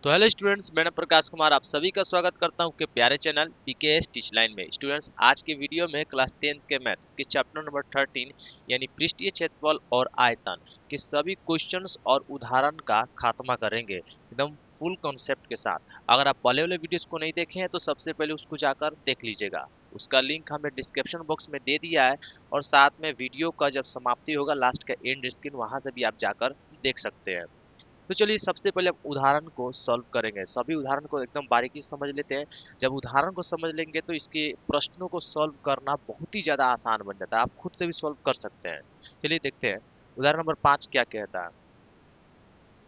तो hello students, मैं प्रकाश कुमार आप सभी का स्वागत करता हूं के प्यारे चैनल पीकेएस टीच लाइन में। स्टूडेंट्स, आज के वीडियो में क्लास 10th के मैथ्स के चैप्टर नंबर 13 यानी पृष्ठीय क्षेत्रफल और आयतन के सभी क्वेश्चंस और उदाहरण का खात्मा करेंगे एकदम फुल कॉन्सेप्ट के साथ। अगर आप पहले वाले वीडियोस को नहीं देखे हैं तो सबसे पहले उसको जाकर देख लीजिएगा। उसका लिंक हमने डिस्क्रिप्शन बॉक्स में दे दिया है और साथ में वीडियो का जब समाप्ति होगा लास्ट का एंड स्क्रीन वहां से भी आप जाकर देख सकते हैं। तो चलिए सबसे पहले हम उदाहरण को सॉल्व करेंगे। सभी उदाहरण को एकदम बारीकी से समझ लेते हैं। जब उदाहरण को समझ लेंगे तो इसके प्रश्नों को सॉल्व करना बहुत ही ज्यादा आसान बन जाता है। आप खुद से भी सॉल्व कर सकते हैं। चलिए देखते हैं उदाहरण नंबर 5 क्या कहता है।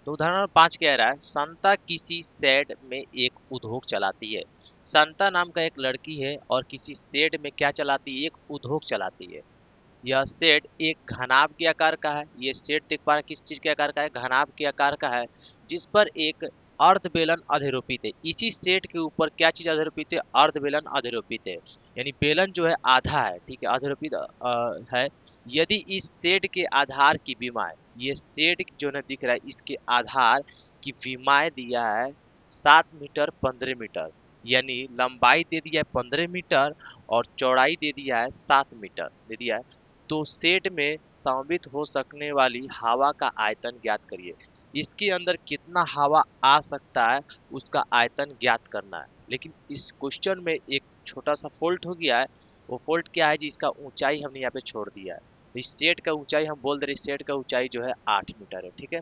तो उदाहरण नंबर 5 कह रहा है, संता किसी शेड में एक उद्योग चलाती है। संता नाम का एक लड़की है और किसी शेड में क्या चलाती है, एक उद्योग चलाती है। यह सेट एक घनाभ के आकार का है। ये सेट देख पा रहे हैं किस चीज के आकार का है, घनाभ के आकार का है, जिस पर एक अर्ध बेलन अधिरोपित है। इसी सेट के ऊपर क्या चीज अधिरोपित है, अर्ध बेलन अधिरोपित है। यानी बेलन जो है आधा है, ठीक है, अधिरोपित है। यदि इस सेट के आधार की विमाएं, ये सेट जो है दिख रहा है, इसके आधार की विमाएं दिया है 7 मीटर 15 मीटर। यानी लंबाई दे दिया है 15 मीटर और चौड़ाई दे दिया है 7 मीटर दे दिया है। तो सेट में समवेत हो सकने वाली हवा का आयतन ज्ञात करिए। इसके अंदर कितना हवा आ सकता है उसका आयतन ज्ञात करना है। लेकिन इस क्वेश्चन में एक छोटा सा फॉल्ट हो गया है। वो फॉल्ट क्या है, जिसका ऊंचाई हमने यहाँ पे छोड़ दिया है। तो इस सेट का ऊंचाई हम बोल दे रहे, सेट का ऊंचाई जो है 8 मीटर है। ठीक है,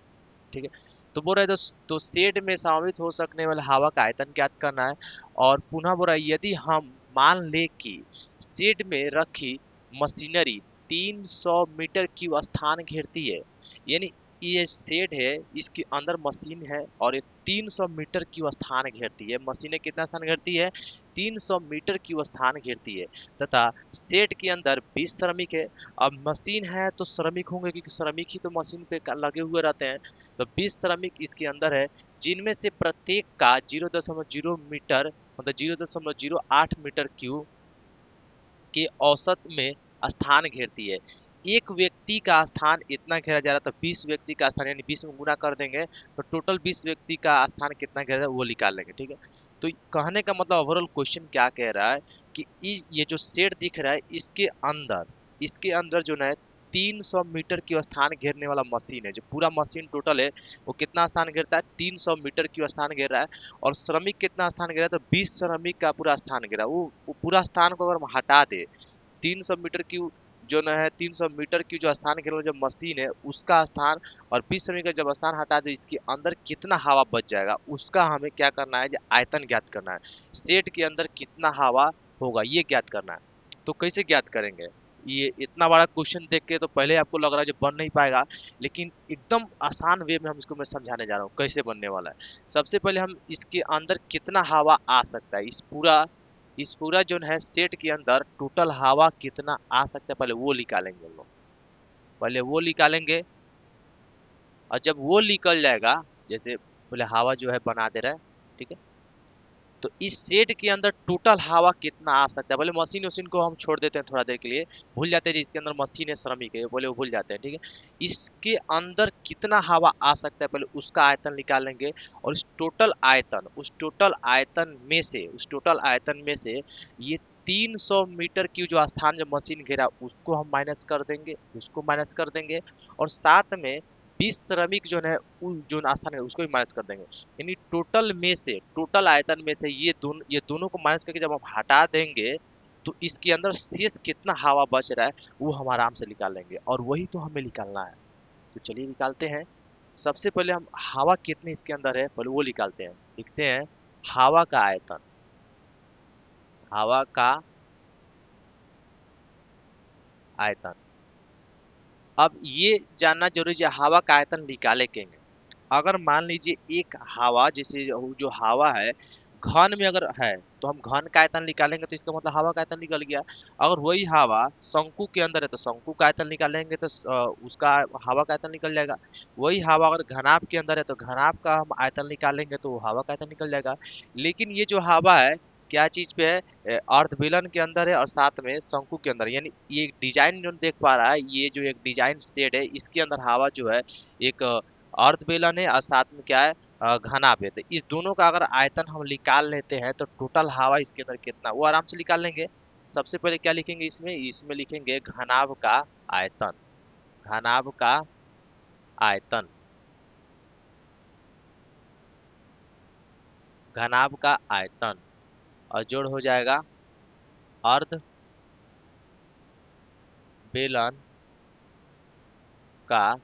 ठीक है। तो बोल रहे तो सेट में समवेत हो सकने वाले हवा का आयतन ज्ञात करना है। और पुनः बोल रहा है, यदि हम मान ले कि सेट में रखी मशीनरी 300 मीटर क्यूब स्थान घेरती है। यानी ये शेड है, इसके अंदर मशीन है और ये 300 मीटर क्यूब स्थान घेरती है। मशीनें कितना स्थान घेरती है, 300 मीटर क्यूब स्थान घेरती है। तथा शेड के अंदर 20 श्रमिक है। अब मशीन है तो श्रमिक होंगे, क्योंकि श्रमिक ही तो मशीन पे लगे हुए रहते हैं। तो 20 श्रमिक इसके अंदर है, जिनमें से प्रत्येक का 0.0 मीटर मतलब 0.08 मीटर क्यूब के औसत में स्थान घेरती है। एक व्यक्ति का स्थान इतना घेरा जा रहा था, 20 व्यक्ति का स्थान, यानी 20 में गुना कर देंगे तो टोटल 20 व्यक्ति का स्थान कितना घेरा है वो निकाल लेंगे। ठीक है, तो कहने का मतलब ओवरऑल क्वेश्चन क्या कह रहा है कि ये जो शेड दिख रहा है इसके अंदर जो है 300 मीटर की स्थान घेरने वाला मशीन है। जो पूरा मशीन टोटल है वो कितना स्थान घेरता है, 300 मीटर की स्थान घेर रहा है। और श्रमिक कितना स्थान घेरा है, तो 20 श्रमिक का पूरा स्थान घेरा। वो पूरा स्थान को अगर हम हटा दे, 300 मीटर की जो न है 300 मीटर की जो स्थान के लिए जो मशीन है उसका स्थान और 20 सेमी का जब स्थान हटा दे, इसके अंदर कितना हवा बच जाएगा उसका हमें क्या करना है, जो आयतन ज्ञात करना है। सेट के अंदर कितना हवा होगा ये ज्ञात करना है। तो कैसे ज्ञात करेंगे, ये इतना बड़ा क्वेश्चन देख के तो पहले आपको लग रहा है जो बन नहीं पाएगा, लेकिन एकदम आसान वे में हम इसको मैं समझाने जा रहा हूँ कैसे बनने वाला है। सबसे पहले हम इसके अंदर कितना हवा आ सकता है, इस पूरा जो है सेट के अंदर टोटल हवा कितना आ सकता है, पहले वो निकालेंगे हम लोग। पहले वो निकालेंगे और जब वो निकल जाएगा, जैसे पहले हवा जो है बना दे रहा है, ठीक है। तो इस सेट के अंदर टोटल हवा कितना आ सकता है, पहले मशीन वशीन को हम छोड़ देते हैं थोड़ा देर के लिए, भूल जाते हैं इसके अंदर मशीन है श्रमिक है, बोले वो भूल जाते हैं। ठीक है, इसके अंदर कितना हवा आ सकता है पहले उसका आयतन निकालेंगे। और उस टोटल आयतन में से ये 300 मीटर की जो स्थान जो मशीन घेरा उसको हम माइनस कर देंगे, और साथ में 20 श्रमिक जो है जो स्थान है उसको भी माइनस कर देंगे। यानी टोटल आयतन में से ये दोनों को माइनस करके जब हम हटा देंगे तो इसके अंदर शेष कितना हवा बच रहा है वो हम आराम से निकाल लेंगे, और वही तो हमें निकालना है। तो चलिए निकालते हैं। सबसे पहले हम हवा कितनी इसके अंदर है पहले वो निकालते हैं। लिखते हैं हवा का आयतन, हवा का आयतन। अब ये जानना जरूरी है हवा का आयतन निकाले केंगे। अगर मान लीजिए एक हवा, जैसे जो हवा है घन में अगर है तो हम घन का आयतन निकालेंगे तो इसका मतलब हवा का आयतन निकल गया। अगर वही हवा शंकु के अंदर है तो शंकु का आयतन निकालेंगे तो उसका हवा का आयतन निकल जाएगा। वही हवा अगर घनाभ के अंदर है तो घनाभ का हम आयतन निकालेंगे तो हवा का आयतन निकल जाएगा। लेकिन ये जो हवा है क्या चीज पे है, अर्ध विलन के अंदर है और साथ में शंकु के अंदर। यानी ये डिजाइन जो देख पा रहा है, ये जो एक डिजाइन सेट है इसके अंदर हवा जो है एक अर्ध बेलन है और साथ में क्या है घना पे। तो इस दोनों का अगर आयतन हम निकाल लेते हैं तो टोटल हवा इसके अंदर कितना वो आराम से निकाल लेंगे। सबसे पहले क्या लिखेंगे, इसमें इसमें लिखेंगे घनाभ का आयतन। घनाभ का आयतन, घनाभ का आयतन, और जोड़ हो जाएगा अर्ध बेलन का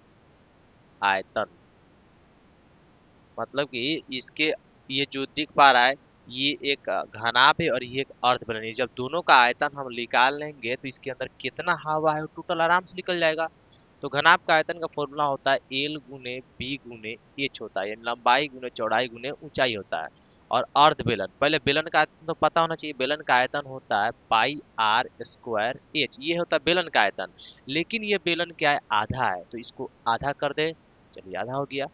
आयतन। मतलब कि इसके ये जो दिख पा रहा है ये एक घनाभ है और ये एक अर्ध बेलन है। जब दोनों का आयतन हम निकाल लेंगे तो इसके अंदर कितना हवा है टोटल आराम से निकल जाएगा। तो घनाभ का आयतन का फॉर्मूला होता है एल गुने बी गुने एच होता है, यानी लंबाई गुने चौड़ाई गुने ऊंचाई होता है। और अर्ध बेलन, पहले बेलन का आयतन तो पता होना चाहिए, बेलन का आयतन होता है पाई आर स्क्वायर एच, ये होता है बेलन का आयतन। लेकिन ये बेलन क्या है, आधा है, तो इसको आधा कर दे। चलिए आधा हो गया।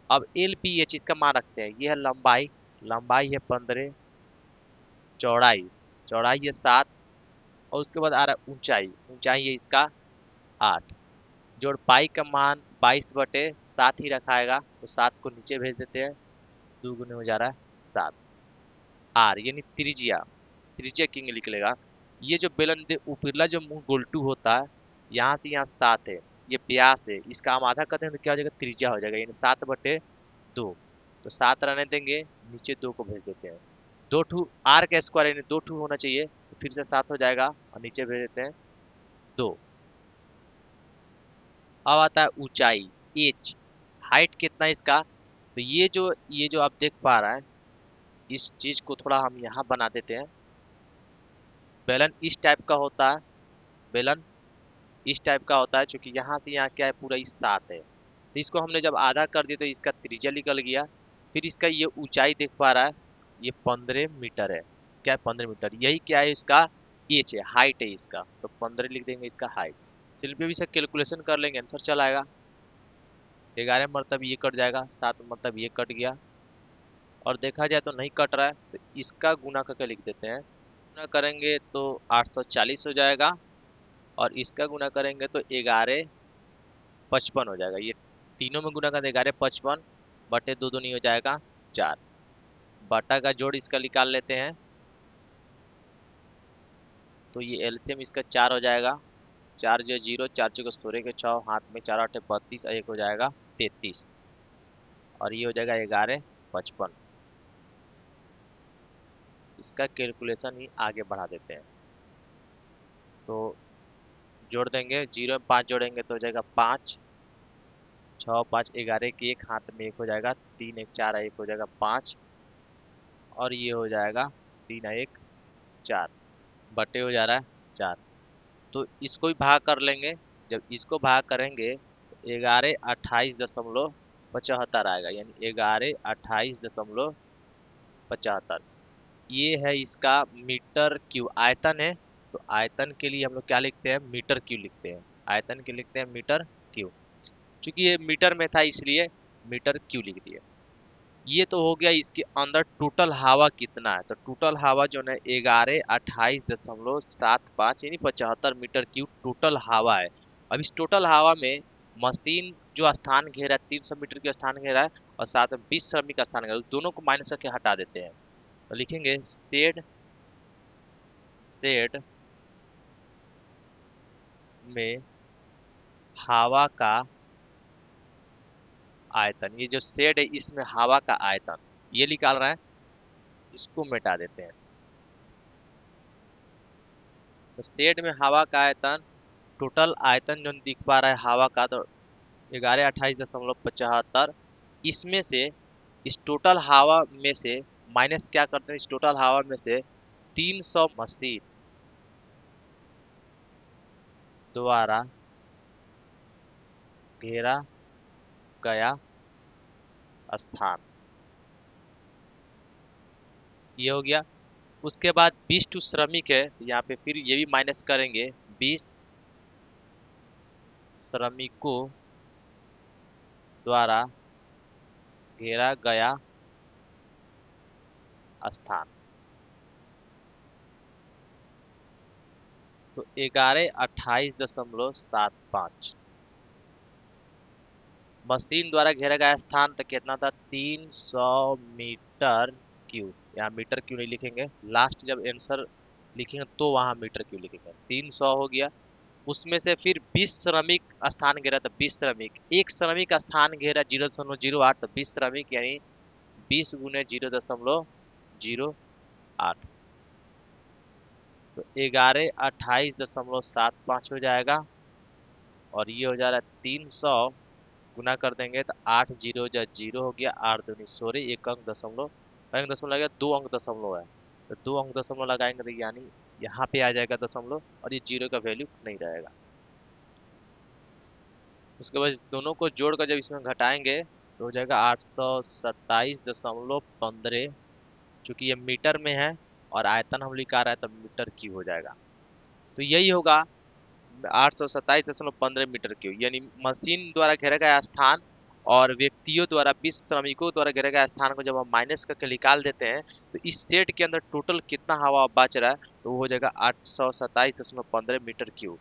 अब एल पी एच इसका मान रखते हैं, ये है लंबाई, लंबाई है 15, चौड़ाई, चौड़ाई है 7, और उसके बाद आ रहा है ऊंचाई, ऊंचाई है इसका 8। जोड़ पाई का मान 22/7 ही रखाएगा, तो 7 को नीचे भेज देते हैं, 2 गुने हो जा रहा है 7। आर यानी त्रिज्या, त्रिज्या किंग लिख लेगा। ये जो बेलन दे ऊपरला जो मुंह गोलटू होता है, यहाँ से यहाँ 7 है, ये व्यास है, इसका हम आधा करते हैं तो क्या हो जाएगा, त्रिज्या हो जाएगा, यानी 7/2। तो 7 रहने देंगे, नीचे 2 को भेज देते हैं। 2 आर का स्क्वायर यानी 2 होना चाहिए, तो फिर से 7 हो जाएगा और नीचे भेज देते हैं 2। अब आता है ऊंचाई एच, हाइट कितना है इसका, तो ये जो आप देख पा रहे हैं, इस चीज को थोड़ा हम यहाँ बना देते हैं। बेलन इस टाइप का होता है, बेलन इस टाइप का होता है, क्योंकि यहाँ से यहाँ क्या है, पूरा इस 7 है, तो इसको हमने जब आधा कर दिया तो इसका त्रिज्या निकल गया। फिर इसका ये ऊंचाई देख पा रहा है, ये 15 मीटर है, क्या है 15 मीटर, यही क्या है इसका एच है, हाइट है इसका, तो 15 लिख देंगे इसका हाइट। सिंपली भी से कैलकुलेशन कर लेंगे, आंसर चल आएगा। 11 मतलब ये कट जाएगा, 7 मतलब ये कट गया, और देखा जाए तो नहीं कट रहा है, तो इसका गुना करके लिख देते हैं। गुना करेंगे तो 840 हो जाएगा, और इसका गुना करेंगे तो 1155 हो जाएगा। ये तीनों में गुना कर 1155 बटे 2 दूनी हो जाएगा 4। बटा का जोड़ इसका निकाल लेते हैं, तो ये एलसीएम इसका 4 हो जाएगा। 4 जो 0, 4 चौके 16 के 6, हाथ में 4 8 32, एक हो जाएगा 33, और ये हो जाएगा 1155। इसका कैलकुलेशन ही आगे बढ़ा देते हैं, तो जोड़ देंगे, 0 में 5 जोड़ेंगे तो हो जाएगा 5, 6 5 11 की एक, हाथ में 1 हो जाएगा, 3 1 4, एक हो जाएगा 5, और ये हो जाएगा 3 1 4, बटे हो जा रहा है 4। तो इसको भी भाग कर लेंगे, जब इसको भाग करेंगे तो 1128.75 आएगा, यानी 1128.75। ये है इसका मीटर क्यू आयतन है। तो आयतन के लिए हम लोग क्या लिखते हैं, मीटर क्यू लिखते हैं, आयतन के लिखते हैं मीटर क्यू। क्योंकि ये मीटर में था इसलिए मीटर क्यू लिख दिए। ये तो हो गया इसके अंदर टोटल हवा कितना है, तो टोटल हवा जो है 1128.75 यानी 75 मीटर क्यूब टोटल हवा है। अब इस टोटल हवा में मशीन जो स्थान घेरा है 300 मीटर के स्थान घेरा है, और साथ में 20 श्रमिक का स्थान घेरा है, दोनों को माइनस करके हटा देते हैं। तो लिखेंगे शेड, शेड में हवा का आयतन, ये जो शेड है इसमें हवा का आयतन ये निकाल रहा है, इसको मिटा देते हैं। तो शेड में हवा का आयतन, टोटल आयतन जो दिख पा रहा है हवा का, तो 1128.75, इसमें से इस टोटल हवा में से माइनस क्या करते हैं, इस टोटल हवा में से 300 मशीन द्वारा घेरा गया स्थान, ये हो गया। उसके बाद 20 टू श्रमिक है, तो यहाँ पे फिर ये भी माइनस करेंगे, 20 श्रमिकों द्वारा घेरा गया स्थान, तो 1128.75। मशीन द्वारा घेरा गया स्थान तो कितना था, 300 मीटर क्यूब। यहाँ मीटर क्यों नहीं लिखेंगे, लास्ट जब आंसर लिखेंगे तो वहां मीटर क्यों लिखेंगे। 300 हो गया। उसमें से फिर 20 श्रमिक स्थान घेरा, तो 20 श्रमिक, एक श्रमिक स्थान घेरा 0.08, तो 20 श्रमिक यानी 20 गुने 0.08, तो 1128.75 हो जाएगा। और ये हो जा रहा है 300 गुना कर देंगे तो 8 जीरो जा जीरो हो गया, 8 दूनी सॉरी, एक अंक दशमलव लगा, 2 अंक दशमलव है, तो 2 अंक दशमलव लगाएंगे तो यानी यहाँ पे आ जाएगा दशमलव, और ये जीरो का वैल्यू नहीं रहेगा। उसके बाद दोनों को जोड़कर जब इसमें घटाएंगे तो हो जाएगा 827.15, चूंकि ये मीटर में है और आयतन हम लिखा रहा है तो मीटर क्यूब हो जाएगा। तो यही होगा 827.15 मीटर क्यूब, यानी मशीन द्वारा घेरा गया स्थान और व्यक्तियों द्वारा 20 श्रमिकों द्वारा घेरा गया स्थान को जब हम माइनस करके निकाल देते हैं तो इस सेट के अंदर टोटल कितना हवा बच रहा है, तो वो हो जाएगा 827.15 मीटर क्यूब।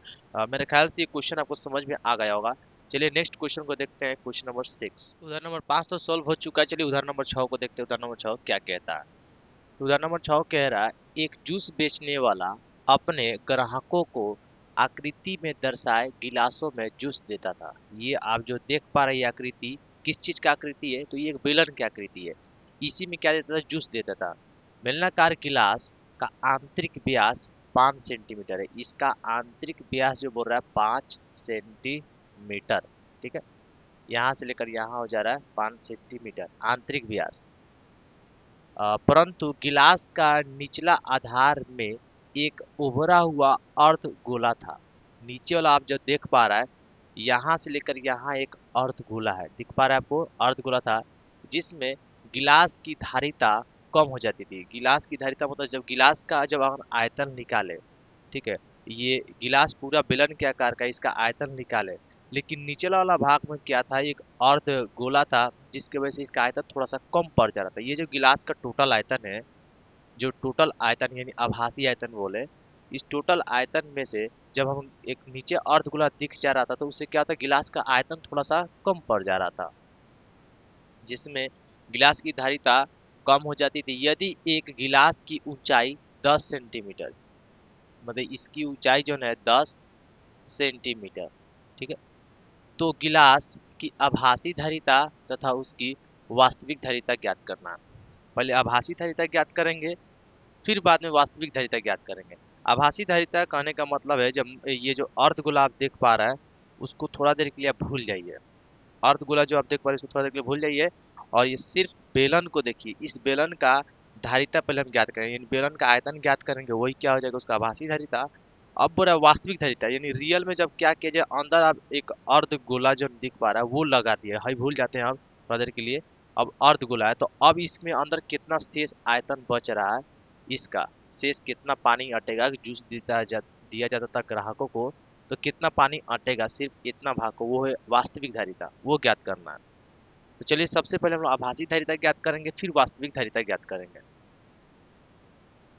मेरे ख्याल से ये क्वेश्चन आपको समझ में आ गया होगा। चलिए नेक्स्ट क्वेश्चन को देखते हैं, क्वेश्चन नंबर 6। उदाहरण नंबर 5 तो सोल्व हो चुका है, चलिए उदाहरण नंबर 6 को देखते हैं। उदाहरण नंबर 6 क्या कहता है। उदाहरण नंबर 6 कह रहा है, एक जूस बेचने वाला अपने ग्राहकों को आकृति में दर्शाए गिलासों में जूस देता था। ये आप जो देख पा रहे हैं आकृति किस चीज का आकृति है, तो ये एक बेलन की आकृति है। इसी में क्या देता था, जूस देता था। बेलनाकार गिलास का आंतरिक व्यास 5 सेंटीमीटर है। इसका आंतरिक व्यास जो बोल रहा है 5 सेंटीमीटर, ठीक है। यहाँ से लेकर यहाँ हो जा रहा है 5 सेंटीमीटर आंतरिक व्यास। परंतु गिलास का निचला आधार में एक उभरा हुआ अर्ध गोला था। नीचे वाला आप जो देख पा रहा है, यहाँ से लेकर यहाँ एक अर्ध गोला है, दिख पा रहा है आपको, अर्ध गोला था जिसमें गिलास की धारिता कम हो जाती थी। गिलास की धारिता मतलब जब गिलास का जब हम आयतन निकाले, ठीक है, ये गिलास पूरा बेलन के आकार का, इसका आयतन निकाले, लेकिन निचला वाला भाग में क्या था, एक अर्ध गोला था जिसकी वजह से इसका आयतन थोड़ा सा कम पड़ जा रहा था। ये जो गिलास का टोटल आयतन है, जो टोटल आयतन यानी आभासी आयतन बोले, इस टोटल आयतन में से जब हम एक नीचे अर्ध गोला दिख जा रहा था तो उससे क्या होता, गिलास का आयतन थोड़ा सा कम पड़ जा रहा था, जिसमें गिलास की धारिता कम हो जाती थी। यदि एक गिलास की ऊंचाई 10 सेंटीमीटर, मतलब इसकी ऊंचाई जो है 10 सेंटीमीटर, ठीक है, तो गिलास की आभासी धारिता तथा उसकी वास्तविक धारिता ज्ञात करना। पहले आभासी धारिता ज्ञात करेंगे, फिर बाद में वास्तविक धारिता ज्ञात करेंगे। आभासी धारिता कहने का मतलब है, जब ये जो अर्ध गोला आप देख पा रहा है उसको थोड़ा देर के लिए आप भूल जाइए। अर्ध गोला जो आप देख पा रहे हैं उसको थोड़ा देर के लिए भूल जाइए, और ये सिर्फ बेलन को देखिए। इस बेलन का धारिता पहले हम ज्ञात करेंगे, यानी बेलन का आयतन ज्ञात करेंगे, वही क्या हो जाएगा, उसका आभासी धारिता। अब बोला वास्तविक धारिता, यानी रियल में जब क्या किया जाए, अंदर आप एक अर्ध गोला जो दिख पा रहा है वो लगा दिया है, भूल जाते हैं हम थोड़ा देर के लिए। अब अर्ध गोला है तो अब इसमें अंदर कितना शेष आयतन बच रहा है, इसका शेष कितना पानी अटेगा, जूस दिया जाता था ग्राहकों को, तो कितना पानी अटेगा सिर्फ इतना भाग को, वो है वास्तविक धारिता, वो ज्ञात करना है। तो चलिए सबसे पहले हम लोग आभासी धारिता ज्ञात करेंगे, फिर वास्तविक धारिता ज्ञात करेंगे।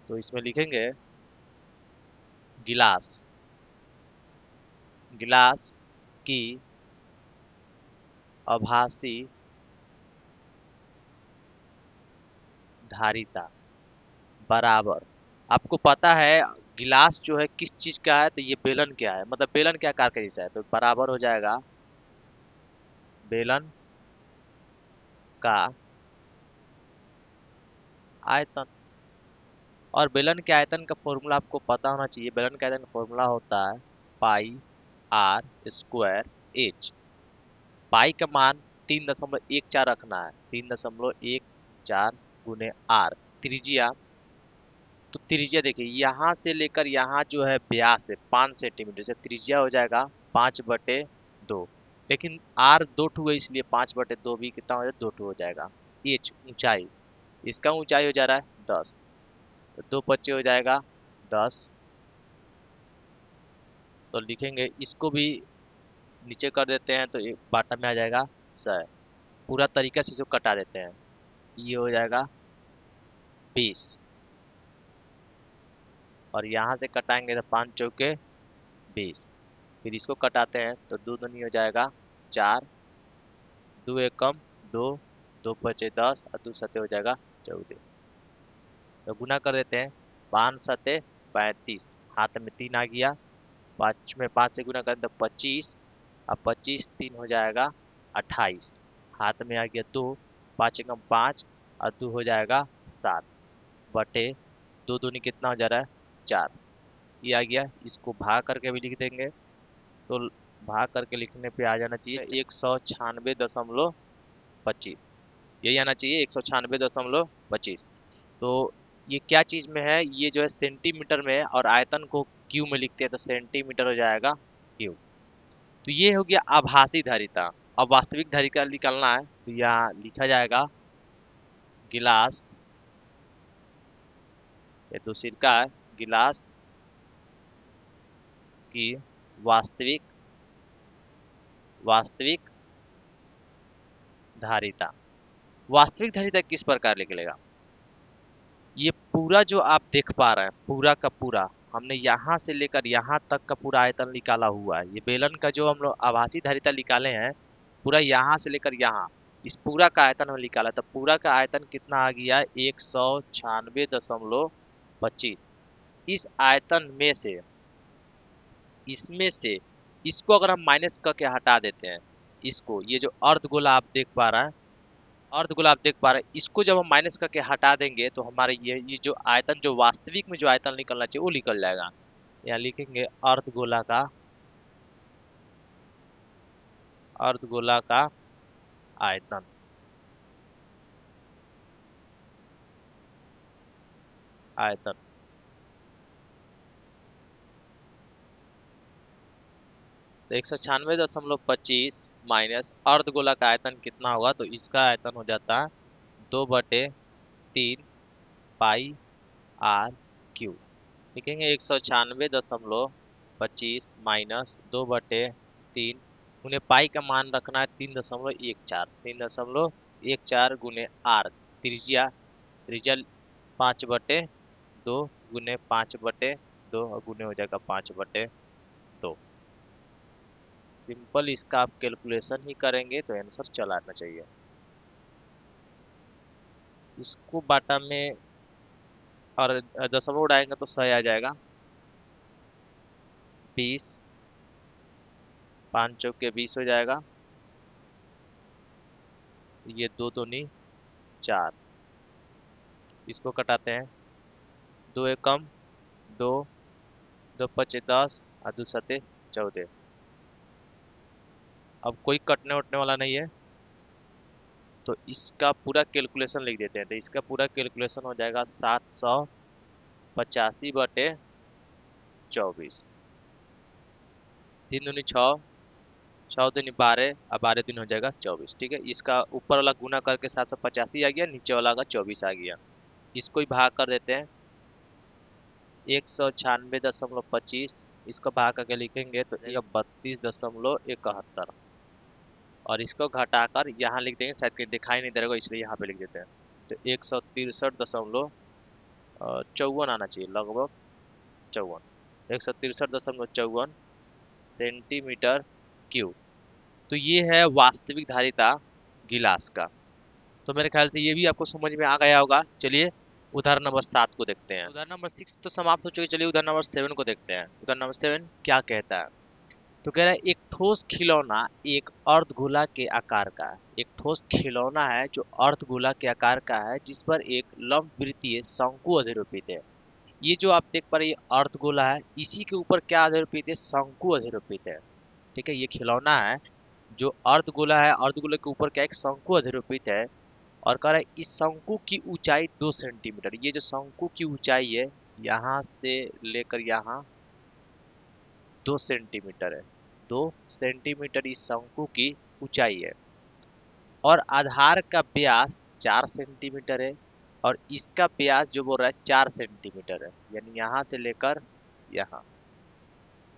तो इसमें लिखेंगे गिलास, गिलास की आभासी धारिता बराबर, आपको पता है गिलास जो है किस चीज का है, तो ये बेलन क्या है, मतलब बेलन क्या आकार का हिस्सा है, तो बराबर हो जाएगा बेलन का आयतन। और बेलन के आयतन का फॉर्मूला आपको पता होना चाहिए। बेलन के आयतन का फॉर्मूला होता है पाई आर स्क्वायर एच। पाई का मान 3.14 रखना है, 3.14 गुने आर त्रिज्या। तो त्रिज्या देखिए यहाँ से लेकर यहाँ जो है व्यास है 5 सेंटीमीटर, से त्रिज्या हो जाएगा 5/2, लेकिन आर 2 है इसलिए 5/2 भी कितना हो जाएगा, 2 हो जाएगा। एच ऊंचाई, इसका ऊंचाई हो जा रहा है 10, तो 2 हो जाएगा 10। तो लिखेंगे इसको भी नीचे कर देते हैं तो एक बाटा में आ जाएगा 100। पूरा तरीका से इसको कटा देते हैं, ये हो जाएगा 20, और यहाँ से कटाएंगे तो 5 चौके 20। फिर इसको कटाते हैं तो 2 दूनी हो जाएगा 4, दो एकम 2, 2 पचे 10 और 2 सते हो जाएगा 14। तो गुना कर देते हैं, 5 सते 35, हाथ में 3 आ गया, 5 में 5 से गुना करें तो 25, और 25 3 हो जाएगा 28, हाथ में आ गया 2, 5 एकम 5 और 2 हो जाएगा 7 बटे 2 दूनी कितना हो जा रहा है 4। ये आ गया, इसको भाग करके भी लिख देंगे, तो भाग करके लिखने पे आ जाना चाहिए 196.25, यही आना चाहिए 196.25। तो ये क्या चीज में है, ये जो है सेंटीमीटर में है और आयतन को क्यू में लिखते हैं तो सेंटीमीटर हो जाएगा क्यू। तो ये हो गया आभासी धारिता। अब वास्तविक धारिता निकालना है, तो यहाँ लिखा जाएगा गिलास, ये तो सिरका है, गिलास की वास्तविक वास्तविक धारिता। वास्तविक धारिता किस प्रकार निकलेगा, ये पूरा जो आप देख पा रहे हैं पूरा का पूरा, हमने यहाँ से लेकर यहाँ तक का पूरा आयतन निकाला हुआ है। ये बेलन का जो हम लोग आभासी धारिता निकाले हैं, पूरा यहाँ से लेकर यहाँ, इस पूरा का आयतन हम निकाला, तो पूरा का आयतन कितना आ गया 196.25। इस आयतन में से, इसमें से इसको अगर हम माइनस करके हटा देते हैं, इसको, ये जो अर्धगोला आप देख पा रहे हैं, अर्धगोला आप देख पा रहे हैं, इसको जब हम माइनस करके हटा देंगे तो हमारे ये जो आयतन, जो वास्तविक में जो आयतन निकलना चाहिए वो निकल जाएगा। यहाँ लिखेंगे अर्धगोला का, अर्धगोला का आयतन, आयतन। तो 196.25 माइनस अर्धगोला का आयतन कितना होगा, तो इसका आयतन हो जाता है 2/3 पाई आर क्यू। लिखेंगे 196.25 माइनस 2/3, उन्हें पाई का मान रखना है 3.14, 3.14 गुने आर, त्रिज्या, त्रिज्या 5/2 गुने 5/2 और गुने हो जाएगा 5/2। सिंपल इसका आप कैलकुलेशन ही करेंगे तो आंसर चला आना चाहिए। इसको बाटा में और दशमलव उड़ाएंगे तो 100 आ जाएगा, 20, 5 चौके 20 हो जाएगा, ये 2 दूनी 4, इसको कटाते हैं, 2 एकम 2, 2 पचे 10 और 2 सते 14। अब कोई कटने उठने वाला नहीं है, तो इसका पूरा कैलकुलेशन लिख देते हैं, तो इसका पूरा कैलकुलेशन हो जाएगा 785/24, 3 दूनी 6, 6 दूनी 12 और 12 दिन हो जाएगा 24। ठीक है, इसका ऊपर वाला गुना करके 785 आ गया, नीचे वाला का 24 आ गया। इसको ही भाग कर देते हैं 196.25, इसको भाग करके लिखेंगे तो 32.71, और इसको घटाकर यहाँ लिख देंगे, शायद कहीं दिखाई नहीं दे रहा इसलिए यहाँ पे लिख देते हैं, तो 163.54 आना चाहिए, लगभग 54, 163.54 सेंटीमीटर क्यूब। तो ये है वास्तविक धारिता गिलास का। तो मेरे ख्याल से ये भी आपको समझ में आ गया होगा। चलिए उदाहरण नंबर 7 को देखते हैं। उदाहरण नंबर 6 तो समाप्त हो चुके, चलिए उदाहरण नंबर 7 को देखते हैं। उदाहरण नंबर 7 क्या कहता है, तो कह रहा है एक ठोस खिलौना एक अर्धगोला के आकार का है। एक ठोस खिलौना है जो अर्धगोला के आकार का है, जिस पर एक लंबवृत्तीय शंकु अधिरोपित है। ये जो आप देख पा रहे हैं अर्धगोला है, इसी के ऊपर क्या अधिरोपित है, शंकु अधिरोपित है। ठीक है, ये खिलौना है जो अर्धगोला है, अर्धगोले के ऊपर क्या एक शंकु अधिरोपित है, और कह रहा है इस शंकु की ऊंचाई 2 सेंटीमीटर। ये जो शंकु की ऊंचाई है, यहाँ से लेकर यहाँ 2 सेंटीमीटर है, 2 सेंटीमीटर इस शंकु की ऊंचाई है, और आधार का व्यास 4 सेंटीमीटर है, और इसका व्यास जो बोल रहा है 4 सेंटीमीटर है, यानी यहाँ से लेकर यहाँ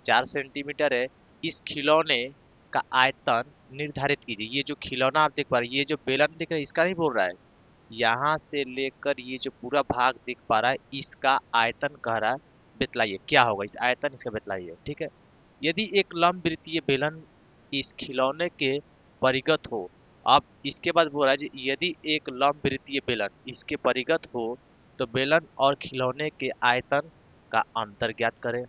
4 सेंटीमीटर है। इस खिलौने का आयतन निर्धारित कीजिए। ये जो खिलौना आप देख पा रहे हैं, ये जो बेलन दिख रहा है, इसका नहीं बोल रहा है, यहाँ से लेकर ये जो पूरा भाग दिख पा रहा है, इसका आयतन कह रहा है बतलाइए क्या होगा, इस आयतन इसका बतलाइए। ठीक है, यदि एक लंबवृत्तीय बेलन इस खिलौने के परिगत हो अब इसके बाद बोल रहा है जी, यदि एक लंबवृत्तीय बेलन इसके परिगत हो तो बेलन और खिलौने के आयतन का अंतर ज्ञात करें।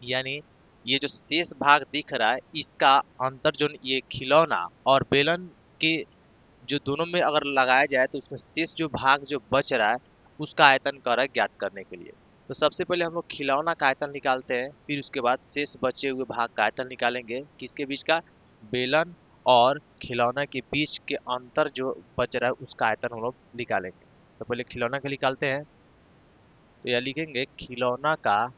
यानी ये जो शेष भाग दिख रहा है इसका अंतर, जो ये खिलौना और बेलन के जो दोनों में अगर लगाया जाए तो उसमें शेष जो भाग जो बच रहा है उसका आयतन कर रहा है ज्ञात करने के लिए। तो सबसे पहले हम लोग खिलौना का आयतन निकालते हैं, फिर उसके बाद शेष बचे हुए भाग का आयतन निकालेंगे। किसके बीच का? बेलन और खिलौना के बीच के अंतर जो बच रहा है उसका आयतन हम लोग निकालेंगे। तो पहले खिलौना का निकालते हैं। तो यह लिखेंगे खिलौना का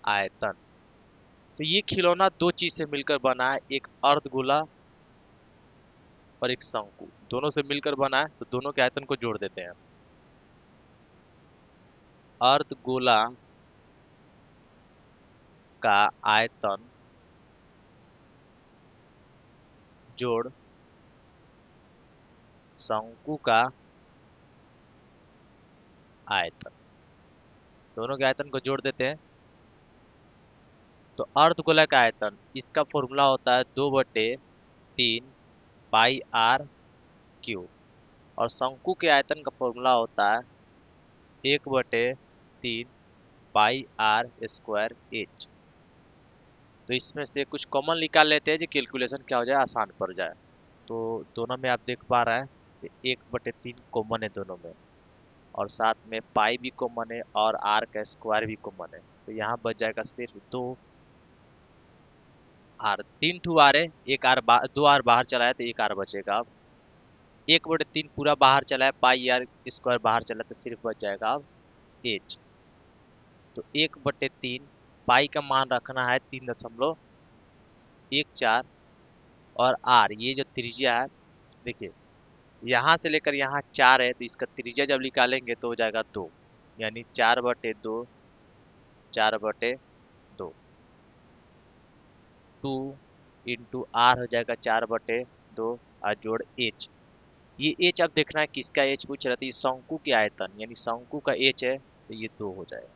आयतन। तो ये खिलौना दो चीज से मिलकर बना है, एक अर्धगोला और एक शंकु, दोनों से मिलकर बना है। तो दोनों के आयतन को जोड़ देते हैं। अर्धगोला का आयतन जोड़ शंकु का आयतन, दोनों के आयतन को जोड़ देते हैं। तो अर्धगोला का आयतन, इसका फॉर्मूला होता है 2/3 पाई आर क्यूब, और शंकु के आयतन का फॉर्मूला होता है 1/3 पाई आर स्क्वायर एच। तो इसमें से कुछ कॉमन निकाल लेते हैं जी, कैलकुलेशन क्या हो जाए, आसान पड़ जाए। तो दोनों में आप देख पा रहे हैं 1/3 कॉमन है दोनों में, और साथ में पाई भी कॉमन है और आर का स्क्वायर भी कॉमन है। तो यहाँ बच जाएगा सिर्फ 2 आर, 3 आर है, एक आर 2 आर बाहर चला है तो एक आर बचेगा। अब 1/3 पूरा बाहर चला है, पाई आर स्क्वायर बाहर चला तो सिर्फ बच जाएगा अब एच। तो 1/3 पाई का मान रखना है 3.14, और आर ये जो त्रिज्या है, देखिए यहाँ से लेकर यहाँ 4 है तो इसका त्रिज्या जब निकालेंगे तो हो जाएगा 2, यानी 4/2, 4/2, 2 × आर हो जाएगा 4/2 और जोड़ एच। ये एच अब देखना है किसका एच पूछ रहा था, ये शंकु के आयतन यानी शंकु का एच है, तो ये 2 हो जाएगा।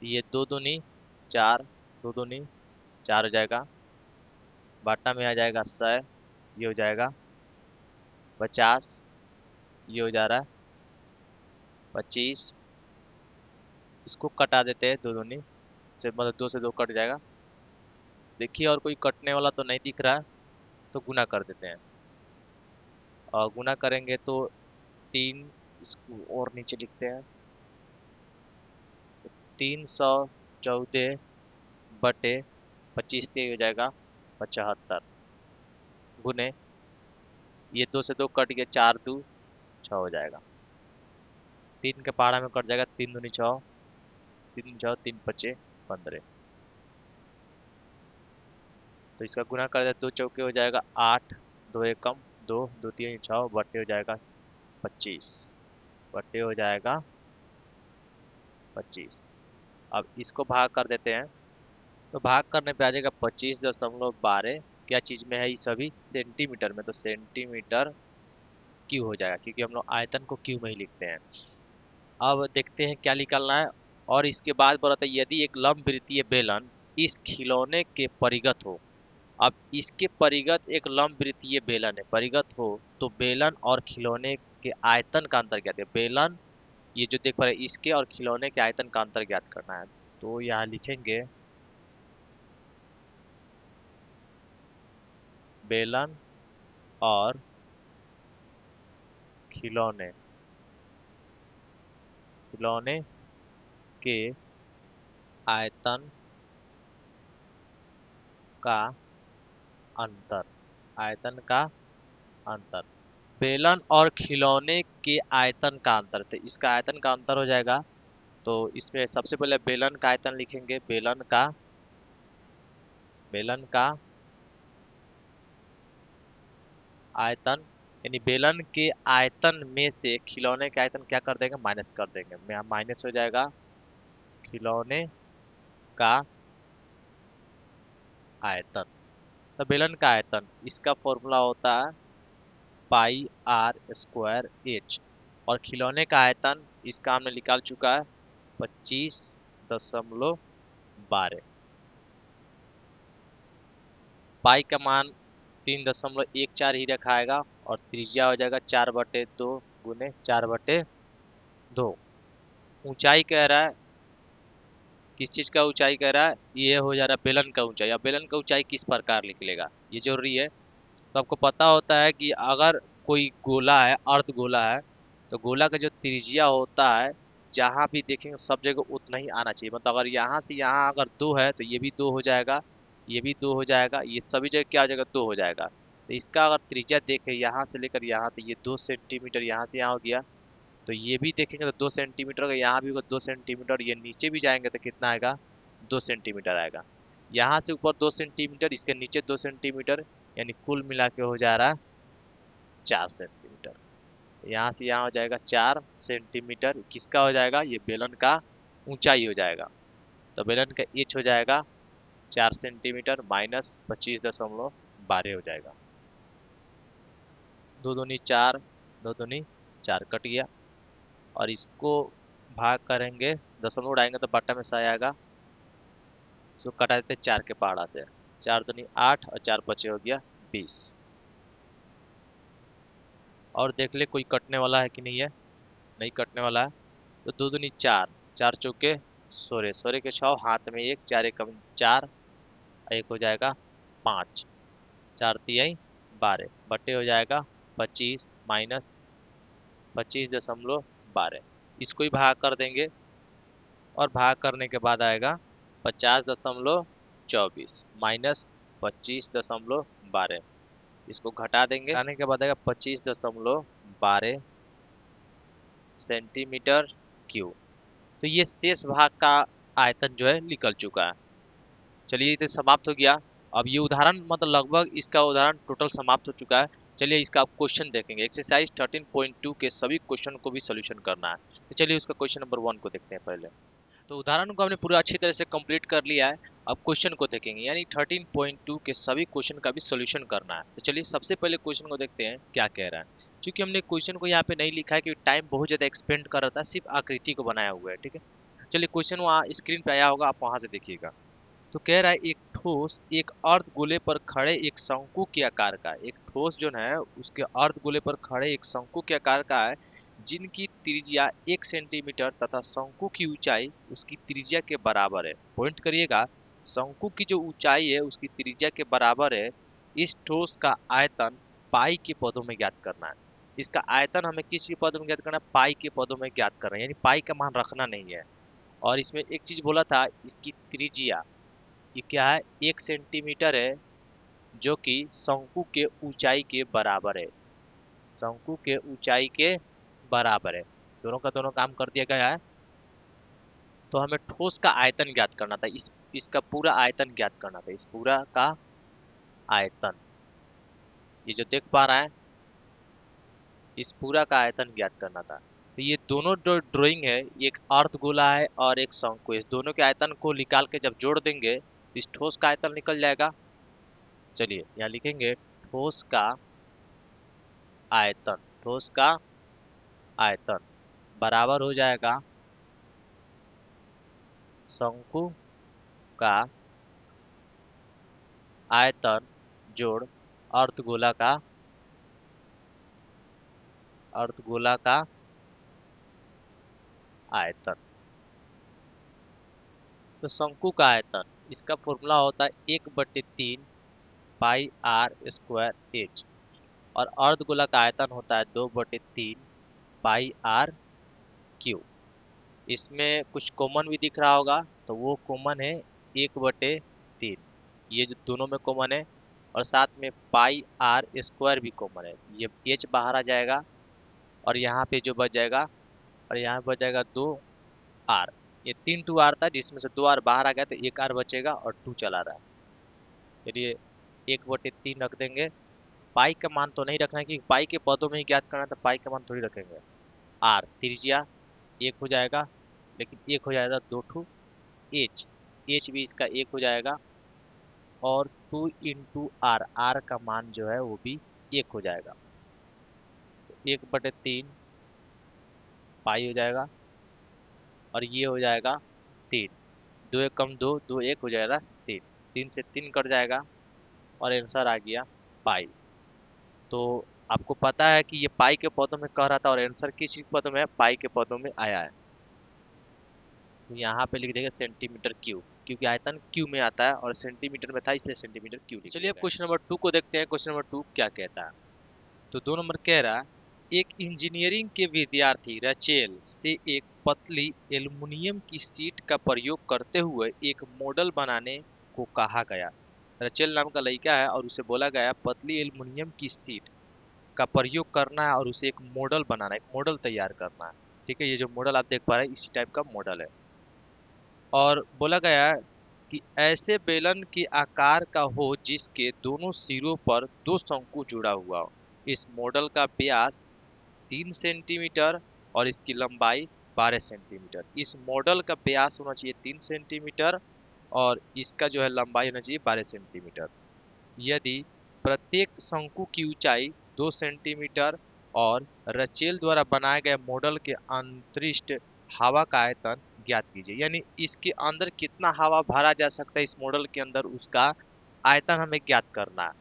ये 2 दूनी 4, 2 दूनी 4 हो जाएगा, बाटा में आ जाएगा 100, ये हो जाएगा 50, ये हो जा रहा है 25। इसको कटा देते हैं, 2 दूनी से मतलब 2 से 2 कट जाएगा। देखिए और कोई कटने वाला तो नहीं दिख रहा है, तो गुना कर देते हैं। और गुना करेंगे तो 3, इसको और नीचे लिखते हैं, 314/25 हो जाएगा 75 गुने, ये 2 से 2 कट गया, 4×2 = 6 हो जाएगा। 3 के पहाड़ा में कट जाएगा, 3×2 = 6, 3×6 = 3×5 = 15। तो इसका गुना कर दे, 2 चौके हो जाएगा 8, 2 एकम 2, 2 3 6 बट्टे हो जाएगा 25, बट्टे हो जाएगा 25। अब इसको भाग कर देते हैं, तो भाग करने पे आ जाएगा 25.12। क्या चीज में है ये सभी? सेंटीमीटर में, तो सेंटीमीटर क्यू हो जाएगा, क्योंकि हम लोग आयतन को क्यू में ही लिखते हैं। अब देखते हैं क्या निकालना है। और इसके बाद बोला था यदि एक लंबवृत्तीय बेलन इस खिलौने के परिगत हो। अब इसके परिगत एक लंबवृत्तीय बेलन है, परिगत हो तो बेलन और खिलौने के आयतन का अंतर ज्ञात है। बेलन ये जो देख पा रहे हैं, इसके और खिलौने के आयतन का अंतर ज्ञात करना है। तो यहाँ लिखेंगे बेलन और खिलौने खिलौने के आयतन का अंतर, आयतन का अंतर, बेलन और खिलौने के आयतन का अंतर। तो इसका आयतन का अंतर हो जाएगा। तो इसमें सबसे पहले बेलन का आयतन लिखेंगे, बेलन का आयतन, यानी बेलन के आयतन में से खिलौने के आयतन क्या कर देंगे, माइनस कर देंगे। माइनस हो जाएगा खिलौने का आयतन। तो बेलन का आयतन, इसका फॉर्मूला होता है पाई आर स्क्वायर एच। और खिलौने का आयतन इसका हमने निकाल चुका है 25.12। पाई का मान 3.14 ही रखाएगा और त्रिज्या हो जाएगा 4/2 गुने 4/2। ऊंचाई कह रहा है, किस चीज का ऊंचाई कह रहा है, ये हो जा रहा है बेलन का ऊंचाई। अब बेलन का ऊंचाई किस प्रकार निकलेगा ये जरूरी है। तो आपको पता होता है कि अगर कोई गोला है, अर्ध गोला है, तो गोला का जो त्रिज्या होता है जहां भी देखेंगे सब जगह उतना ही आना चाहिए। मतलब अगर यहाँ से यहाँ अगर 2 है तो ये भी 2 हो जाएगा, ये भी 2 हो जाएगा, ये सभी जगह क्या हो जाएगा, 2 हो जाएगा। तो इसका अगर त्रिज्या देखें यहाँ से लेकर यहाँ, तो ये 2 सेंटीमीटर यहाँ से यहाँ हो गया। तो ये भी देखेंगे तो 2 सेंटीमीटर का, यहाँ भी होगा 2 सेंटीमीटर। ये नीचे भी जाएंगे तो कितना आएगा, 2 सेंटीमीटर आएगा। यहाँ से ऊपर 2 सेंटीमीटर, इसके नीचे 2 सेंटीमीटर, यानी कुल मिला के हो जा रहा है 4 सेंटीमीटर। यहाँ से यहाँ हो जाएगा 4 सेंटीमीटर। किसका हो जाएगा, ये बेलन का ऊंचाई हो जाएगा। तो बेलन का एच हो जाएगा 4 सेंटीमीटर माइनस 25.12 हो जाएगा। 2 दूनी 4, 2 दूनी 4 कट गया। और इसको भाग करेंगे, दशमलव उड़ाएंगे तो बट्टा में सा आएगा। इसको कटा देते 4 के पहाड़ा से, 4 दूनी 8 और 4 बचे हो गया 20। और देख ले कोई कटने वाला है कि नहीं है, नहीं कटने वाला है। तो 2 दूनी 4, 4 चौके 16, 16 के 6, हाथ में 1, 4 एकम 4, एक हो जाएगा 5, 4 तिहाई 12, बटे हो जाएगा 25 माइनस 25.12। इसको ही भाग कर देंगे और भाग करने के बाद आएगा 50.24 माइनस 25.12। इसको घटा देंगे, घटाने के बाद आएगा 25.12 सेंटीमीटर क्यूब। तो ये शेष भाग का आयतन जो है निकल चुका है। चलिए ये तो समाप्त हो गया। अब ये उदाहरण मतलब लगभग इसका उदाहरण टोटल समाप्त हो चुका है। चलिए इसका आप क्वेश्चन देखेंगे। एक्सरसाइज 13.2 के सभी क्वेश्चन को भी सोल्यूशन करना है। तो चलिए उसका क्वेश्चन नंबर 1 को देखते हैं पहले। तो उदाहरण को हमने पूरा अच्छी तरह से कंप्लीट कर लिया है। अब क्वेश्चन को देखेंगे, यानी 13.2 के सभी क्वेश्चन का भी सॉल्यूशन करना है। तो चलिए सबसे पहले क्वेश्चन को देखते हैं क्या कह रहा है। क्योंकि हमने क्वेश्चन को यहाँ पे नहीं लिखा है क्योंकि टाइम बहुत ज़्यादा एक्सपेंड कर रहा था, सिर्फ आकृति को बनाया हुआ है। ठीक है, चलिए क्वेश्चन वहाँ स्क्रीन पे आया होगा, आप वहाँ से देखिएगा। तो कह रहा है एक ठोस एक अर्ध गोले पर खड़े एक शंकु के आकार का, एक ठोस जो है उसके अर्ध गोले पर खड़े एक शंकु के आकार का है, जिनकी त्रिज्या 1 सेंटीमीटर तथा शंकु की ऊंचाई उसकी त्रिज्या के बराबर है। पॉइंट करिएगा, शंकु की जो ऊंचाई है उसकी त्रिज्या के बराबर है। इस ठोस का आयतन पाई के पदों में ज्ञात करना है। इसका आयतन हमें किस के पदों में ज्ञात करना है, पाई के पदों में ज्ञात करना है, यानी पाई का मान रखना नहीं है। और इसमें एक चीज बोला था, इसकी त्रिज्या ये क्या है, 1 सेंटीमीटर है, जो कि शंकु के ऊंचाई के बराबर है। शंकु के ऊंचाई के बराबर है, दोनों का दोनों काम कर दिया गया है। तो हमें ठोस का आयतन ज्ञात करना था, इसका पूरा आयतन ज्ञात करना था, इस पूरा का आयतन, ये जो देख पा रहा है, इस पूरा का आयतन ज्ञात करना था। तो ये दोनों जो ड्राइंग है, एक अर्धगोला है और एक शंकु, इस दोनों के आयतन को निकाल के जब जोड़ देंगे इस ठोस का आयतन निकल जाएगा। चलिए यहाँ लिखेंगे ठोस का आयतन, ठोस का आयतन बराबर हो जाएगा शंकु का आयतन जोड़ अर्धगोला का आयतन। तो शंकु का आयतन, इसका फॉर्मूला होता है 1/3 पाई आर स्क्वायर एच, और अर्धगोला का आयतन होता है 2/3 पाई आर क्यू। इसमें कुछ कॉमन भी दिख रहा होगा, तो वो कॉमन है 1/3, ये जो दोनों में कॉमन है, और साथ में पाई आर स्क्वायर भी कॉमन है। ये एच बाहर आ जाएगा और यहाँ पे जो बच जाएगा, और यहाँ बच जाएगा 2 आर। ये 3 2 आर था, जिसमें से 2 आर बाहर आ गया तो 1 आर बचेगा और 2 चला रहा है। चलिए 1/3 रख देंगे। पाई का मान तो नहीं रखना है क्योंकि पाई के पदों में ही ज्ञात करना है, तो पाई का मान थोड़ी रखेंगे। आर त्रिज्या 1 हो जाएगा, लेकिन 1 हो जाएगा 2 एच, एच भी इसका 1 हो जाएगा, और 2 × आर का मान जो है वो भी 1 हो जाएगा। 1/3 पाई हो जाएगा, और ये हो जाएगा 3। 2 एक कम 2, 2 1 हो जाएगा 3। 3 से 3 कट जाएगा और आंसर आ गया पाई। तो आपको पता है कि ये पाई के पदों में कह रहा था और आंसर किस चीज के पदों में है, पाई के पदों में आया है। तो यहाँ पे लिख देंगे सेंटीमीटर क्यूब, क्योंकि आयतन क्यू में आता है और सेंटीमीटर में था इसलिए सेंटीमीटर क्यूब लिख। चलिए अब क्वेश्चन नंबर 2 को देखते हैं। क्वेश्चन नंबर 2 क्या कहता है। तो 2 नंबर कह रहा है, एक इंजीनियरिंग के विद्यार्थी रचेल से एक पतली एल्युमिनियम की शीट का प्रयोग करते हुए एक मॉडल बनाने को कहा गया। रचेल नाम का लड़का है और उसे बोला गया पतली एल्युमिनियम की शीट का प्रयोग करना है और उसे एक मॉडल बनाना है, एक मॉडल तैयार करना है। ठीक है, ये जो मॉडल आप देख पा रहे हैं इसी टाइप का मॉडल है। और बोला गया है कि ऐसे बेलन के आकार का हो जिसके दोनों सिरों पर 2 शंकु जुड़ा हुआ हो। इस मॉडल का व्यास 3 सेंटीमीटर और इसकी लंबाई 12 सेंटीमीटर। इस मॉडल का व्यास होना चाहिए 3 सेंटीमीटर और इसका जो है लंबाई होना चाहिए 12 सेंटीमीटर। यदि प्रत्येक शंकु की ऊंचाई 2 सेंटीमीटर और रचेल द्वारा बनाए गए मॉडल के अंतरिक्ष हवा का आयतन ज्ञात कीजिए। यानी इसके अंदर कितना हवा भरा जा सकता है इस मॉडल के अंदर, उसका आयतन हमें ज्ञात करना है।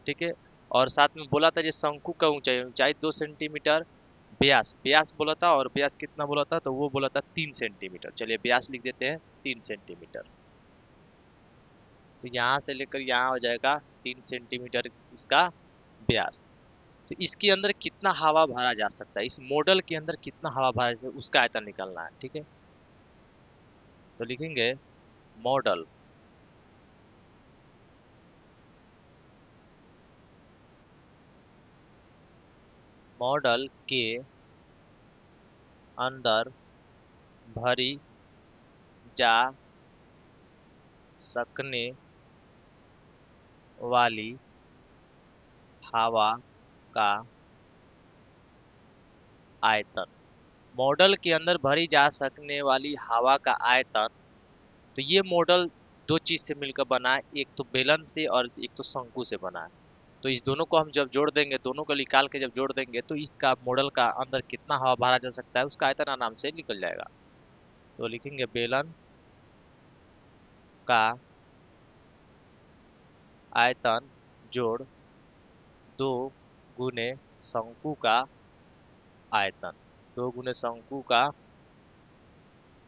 ठीक है, और साथ में बोला था जो शंकु का ऊंचाई ऊंचाई 2 सेंटीमीटर, व्यास व्यास बोला था और व्यास कितना बोला था, तो वो बोला था 3 सेंटीमीटर। चलिए व्यास लिख देते हैं 3 सेंटीमीटर। तो यहाँ से लेकर यहाँ हो जाएगा 3 सेंटीमीटर इसका व्यास। तो इसके अंदर कितना हवा भरा जा सकता है, इस मॉडल के अंदर कितना हवा भरा जा सकता है, उसका आयतन निकालना है। ठीक है, तो लिखेंगे मॉडल मॉडल के अंदर भरी जा सकने वाली हवा का आयतन। मॉडल के अंदर भरी जा सकने वाली हवा का आयतन। तो ये मॉडल दो चीज से मिलकर बना है, एक तो बेलन से और एक तो शंकु से बना है। तो इस दोनों को हम जब जोड़ देंगे, दोनों को निकाल के जब जोड़ देंगे तो इसका मॉडल का अंदर कितना हवा भरा जा सकता है उसका आयतन आराम से निकल जाएगा। तो लिखेंगे बेलन का आयतन जोड़ 2 गुने शंकु का आयतन, 2 गुने शंकु का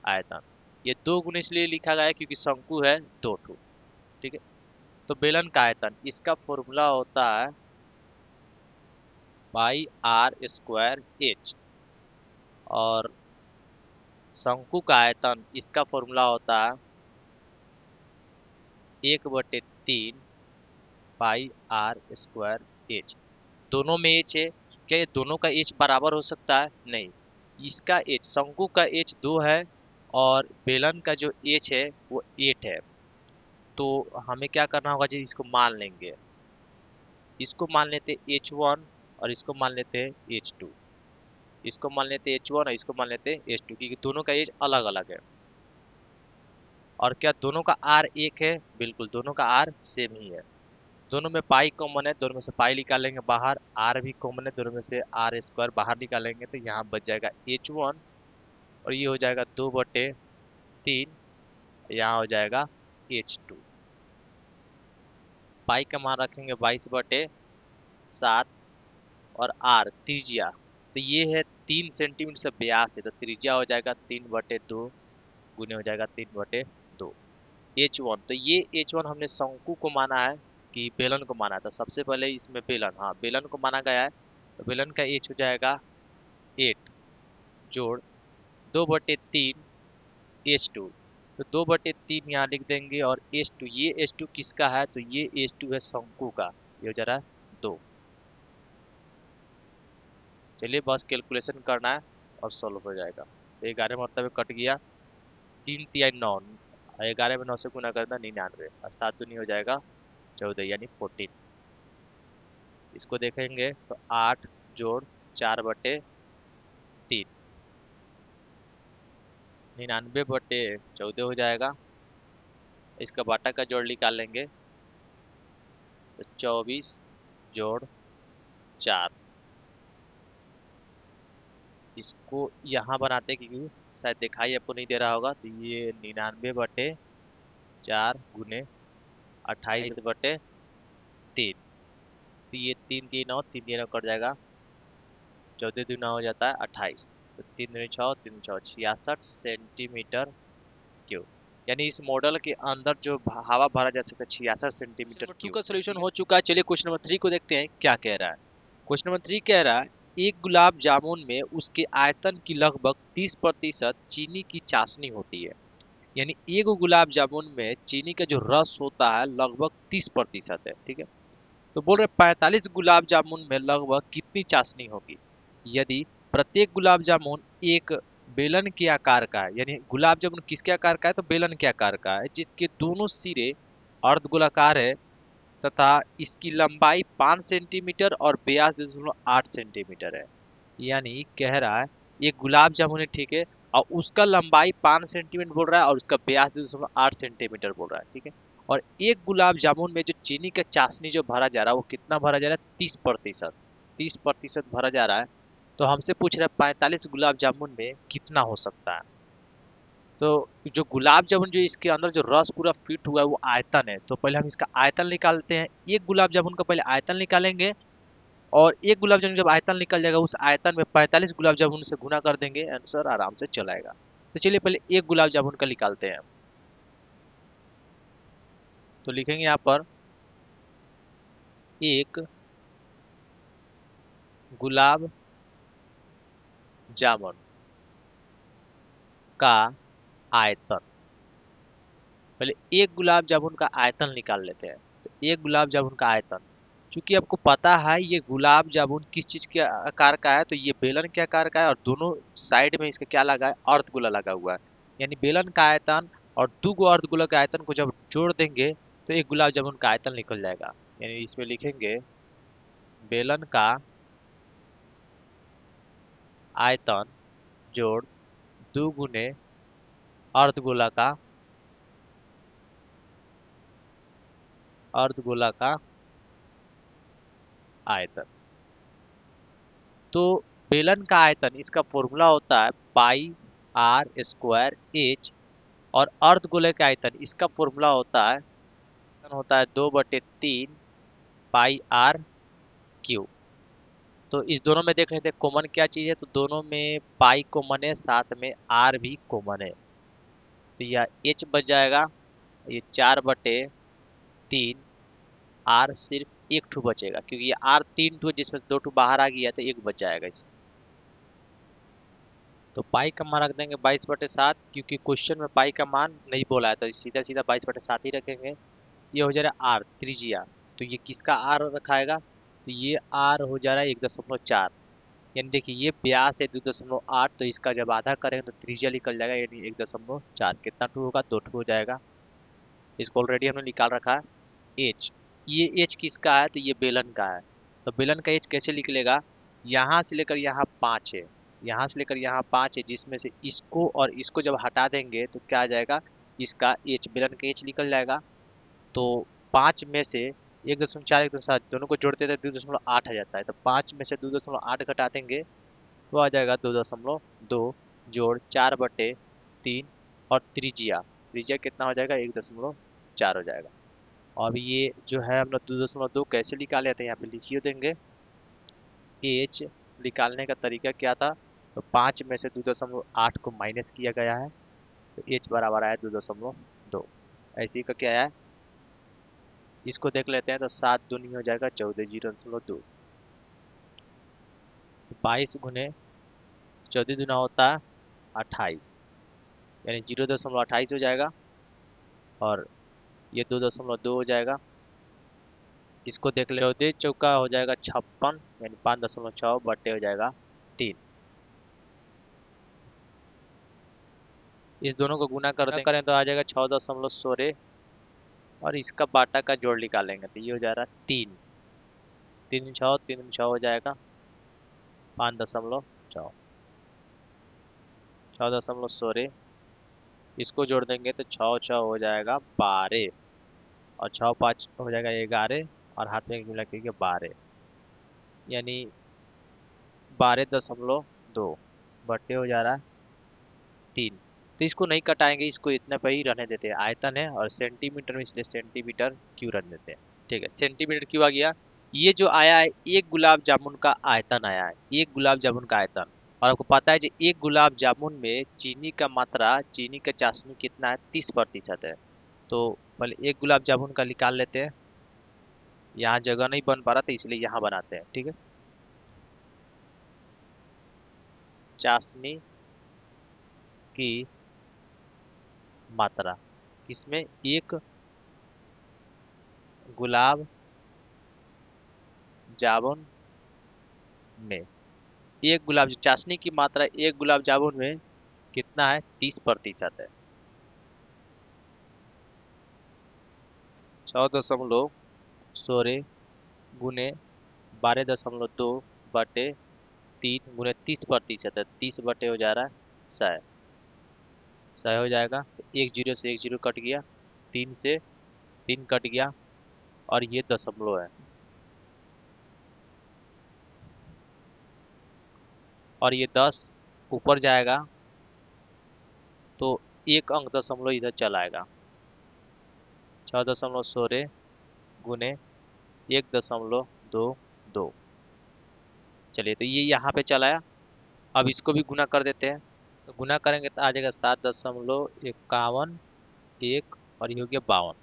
आयतन। ये 2 गुने इसलिए लिखा गया है क्योंकि शंकु है 2 ठो। ठीक है, तो बेलन का आयतन इसका फॉर्मूला होता है पाई आर स्क्वायर एच, और शंकु का आयतन इसका फॉर्मूला होता है 1/3 पाई आर स्क्वायर एच। दोनों में एच है, क्या ये दोनों का एच बराबर हो सकता है? नहीं। इसका एच, शंकु का एच 2 है और बेलन का जो एच है वो 8 है। तो हमें क्या करना होगा जी, इसको मान लेंगे, इसको मान लेते H1 और इसको मान लेते हैं H2। इसको मान लेते हैं H1 और इसको मान लेते हैं H2, क्योंकि दोनों का एज अलग अलग है। और क्या दोनों का आर एक है? बिल्कुल, दोनों का आर सेम ही है। दोनों में पाई कॉमन है, दोनों में से पाई निकालेंगे बाहर, आर भी कॉमन है, दोनों में से आर स्क्वायर बाहर निकालेंगे तो यहाँ बच जाएगा H1 और ये हो जाएगा 2/3, यहाँ हो जाएगा H2। पाई का मान रखेंगे 22/7 और आर त्रिज्या, तो ये है 3 सेंटीमीटर से व्यास है तो त्रिज्या हो जाएगा 3/2 गुने हो जाएगा 3/2। H1, तो ये H1 हमने शंकु को माना है कि बेलन को माना था। सबसे पहले इसमें बेलन, हाँ बेलन को माना गया है, तो बेलन का H हो जाएगा 8 जोड़ 2/3 H2। तो 2/3 यहाँ लिख देंगे और H2, ये H2 किसका है, तो ये H2 है शंकु का, ये हो जा रहा है 2। चलिए बस कैलकुलेशन करना है और सॉल्व हो जाएगा। तो 11 मतलब कट गया, 3×3 = 9, 11 में 9 से गुना करना 99 और 7×2 हो जाएगा 14 यानी 14। इसको देखेंगे तो 8 जोड़ 4/3, 99/14 हो जाएगा। इसका बाटा का जोड़ निकाल लेंगे तो 24 जोड़ 4, इसको यहाँ बनाते हैं क्योंकि शायद दिखाई आपको नहीं दे रहा होगा। तो ये 99/4 × 28/3। तो ये 3 3 और 3 3 कट जाएगा, 14 दूना हो जाता है 28। तो 3 दूनी 6, 3 6 66 सेंटीमीटर क्यूब। यानी इस मॉडल के अंदर जो हवा भरा जा सकता है 66 सेंटीमीटर क्यूब का सोल्यूशन हो चुका है। चलिए क्वेश्चन नंबर 3 को देखते हैं क्या कह रहा है। क्वेश्चन नंबर 3 कह रहा है एक गुलाब जामुन में उसके आयतन की लगभग 30% चीनी की चाशनी होती है। यानी एक गुलाब जामुन में चीनी का जो रस होता है लगभग 30% है, ठीक है। तो बोल रहे 45 गुलाब जामुन में लगभग कितनी चाशनी होगी यदि प्रत्येक गुलाब जामुन एक बेलन के आकार का है। यानी गुलाब जामुन किसके आकार का है, तो बेलन के आकार का है, जिसके दोनों सिरे अर्धगोलाकार है तथा इसकी लंबाई 5 सेंटीमीटर और व्यास 2.8 सेंटीमीटर है। यानी कह रहा है एक गुलाब जामुन है, ठीक है, और उसका लंबाई 5 सेंटीमीटर बोल रहा है और उसका व्यास 2.8 सेंटीमीटर बोल रहा है, ठीक है। और एक गुलाब जामुन में जो चीनी का चाशनी जो भरा जा रहा है वो कितना भरा जा रहा है, 30%। 30% भरा जा रहा है। तो हमसे पूछ रहा है 45 गुलाब जामुन में कितना हो सकता है। तो जो गुलाब जामुन जो इसके अंदर जो रस पूरा फिट हुआ है वो आयतन है। तो पहले हम इसका आयतन निकालते हैं। एक गुलाब जामुन का पहले आयतन निकालेंगे और एक गुलाब जामुन जब आयतन निकल जाएगा उस आयतन में 45 गुलाब जामुन से गुना कर देंगे, आंसर आराम से चल आएगा। तो चलिए पहले एक गुलाब जामुन का निकालते हैं। तो लिखेंगे यहाँ पर एक गुलाब जामुन का आयतन। पहले एक गुलाब जामुन का आयतन निकाल लेते हैं। तो एक गुलाब जामुन का आयतन, क्योंकि आपको पता है ये गुलाब जामुन किस चीज के आकार का है, तो ये बेलन के आकार का है और दोनों साइड में इसका क्या लगा है, अर्धगोला लगा हुआ है। यानी बेलन का आयतन और दो गो अर्धगोला के आयतन को जब जोड़ देंगे तो एक गुलाब जामुन का आयतन निकल जाएगा। यानी इसमें लिखेंगे बेलन का आयतन जोड़ दो गुने अर्धगोला का अर्धगोला का आयतन। तो बेलन का आयतन इसका फॉर्मूला होता है πr² H। और अर्धगोले का आयतन इसका फॉर्मूला होता है 2/3 πr क्यूब। तो इस दोनों में देख लेते हैं कॉमन क्या चीज है। तो दोनों में पाई कॉमन है, साथ में आर भी कॉमन है। तो यह एच बच जाएगा, ये 4/3। आर सिर्फ एक ठू बचेगा क्योंकि ये आर 3 ठू जिसमें 2 ठू बाहर आ गया तो एक बच जाएगा इसमें। तो पाई का मान रख देंगे 22/7, क्योंकि क्वेश्चन में पाई का मान नहीं बोला है तो सीधा सीधा 22/7 ही रखेंगे। ये हो जा रहा है आर त्रिज्या। तो ये किसका आर रखाएगा, तो ये आर हो जा रहा है 1.4। यानी देखिए ये व्यास है 2.8, तो इसका जब आधा करेंगे तो त्रिज्या निकल जाएगा, यानी 1.4। कितना टू होगा, 2 टू हो जाएगा। इसको ऑलरेडी हमने निकाल रखा है एच। ये एच किसका है, तो ये बेलन का है। तो बेलन का एच कैसे निकलेगा, यहाँ से लेकर यहाँ 5 है, यहाँ से लेकर यहाँ 5 है, जिसमें से इसको और इसको जब हटा देंगे तो क्या आ जाएगा, इसका एच बेलन का एच निकल जाएगा। तो 5 में से 1.4 1.7 दोनों को जोड़ते थे 2.8 आ जाता है। तो 5 में से 2.8 घटा देंगे तो आ जाएगा 2.2 जोड़ 4/3। और त्रिज्या त्रिज्या कितना हो जाएगा, 1.4 हो जाएगा। और अभी ये जो है हम लोग 2.2 कैसे निकाले थे यहाँ पे लिखिए देंगे। एच निकालने का तरीका क्या था, तो 5 में से 2.8 को माइनस किया गया है, तो एच बराबर आया 2.2। ऐसे ही का क्या है, इसको देख लेते हैं। तो 7 दूनी हो जाएगा 14, 0.2। 22 गुने 14 दूना होता है 28, यानी 0.28 हो जाएगा। और ये 2.2 हो जाएगा। इसको देख ले 14 चौका हो जाएगा 56, यानी 5.6 बट्टे हो जाएगा 3। इस दोनों को गुना कर करें तो आ जाएगा 6.16। और इसका बाटा का जोड़ निकालेंगे तो ये हो जा रहा है 3। 3 6 हो जाएगा 5.6, 6.16। इसको जोड़ देंगे तो 6 हो जाएगा 12। और 6 5 हो जाएगा 11, और हाथ में मिला के 12, यानी 12.2। बटे हो जा रहा है 3। तो इसको नहीं कटाएंगे, इसको इतने पे ही रहने देते हैं, आयतन है और सेंटीमीटर में इसलिए सेंटीमीटर क्यूब रहने देते हैं। ठीक है, सेंटीमीटर क्यूब आ गया। ये जो आया है एक गुलाब जामुन का आयतन आया है, एक गुलाब जामुन का आयतन। और आपको पता है जो एक गुलाब जामुन में चीनी का मात्रा, चीनी का चाशनी कितना है, 30% है। तो पहले एक गुलाब जामुन का निकाल लेते हैं। यहाँ जगह नहीं बन पा रहा था इसलिए यहाँ बनाते हैं। ठीक है, चाशनी की मात्रा किसमें, एक गुलाब जामुन में, एक गुलाब चाशनी की मात्रा एक गुलाब जामुन में कितना है, 30% है। 6.16 गुने 12.2 बटे 3 गुने 30% है, 30 बटे हो जा रहा है 100। 100 हो जाएगा तो एक जीरो से एक जीरो कट गया, 3 से 3 कट गया और ये दशमलव है और ये 10 ऊपर जाएगा तो एक अंक दशमलव इधर चला आएगा। 6.16 गुने 1.22। चलिए तो ये यहाँ पे चला आया। अब इसको भी गुना कर देते हैं, तो गुना करेंगे तो आ जाएगा 7.51 एक और ये हो गया 52।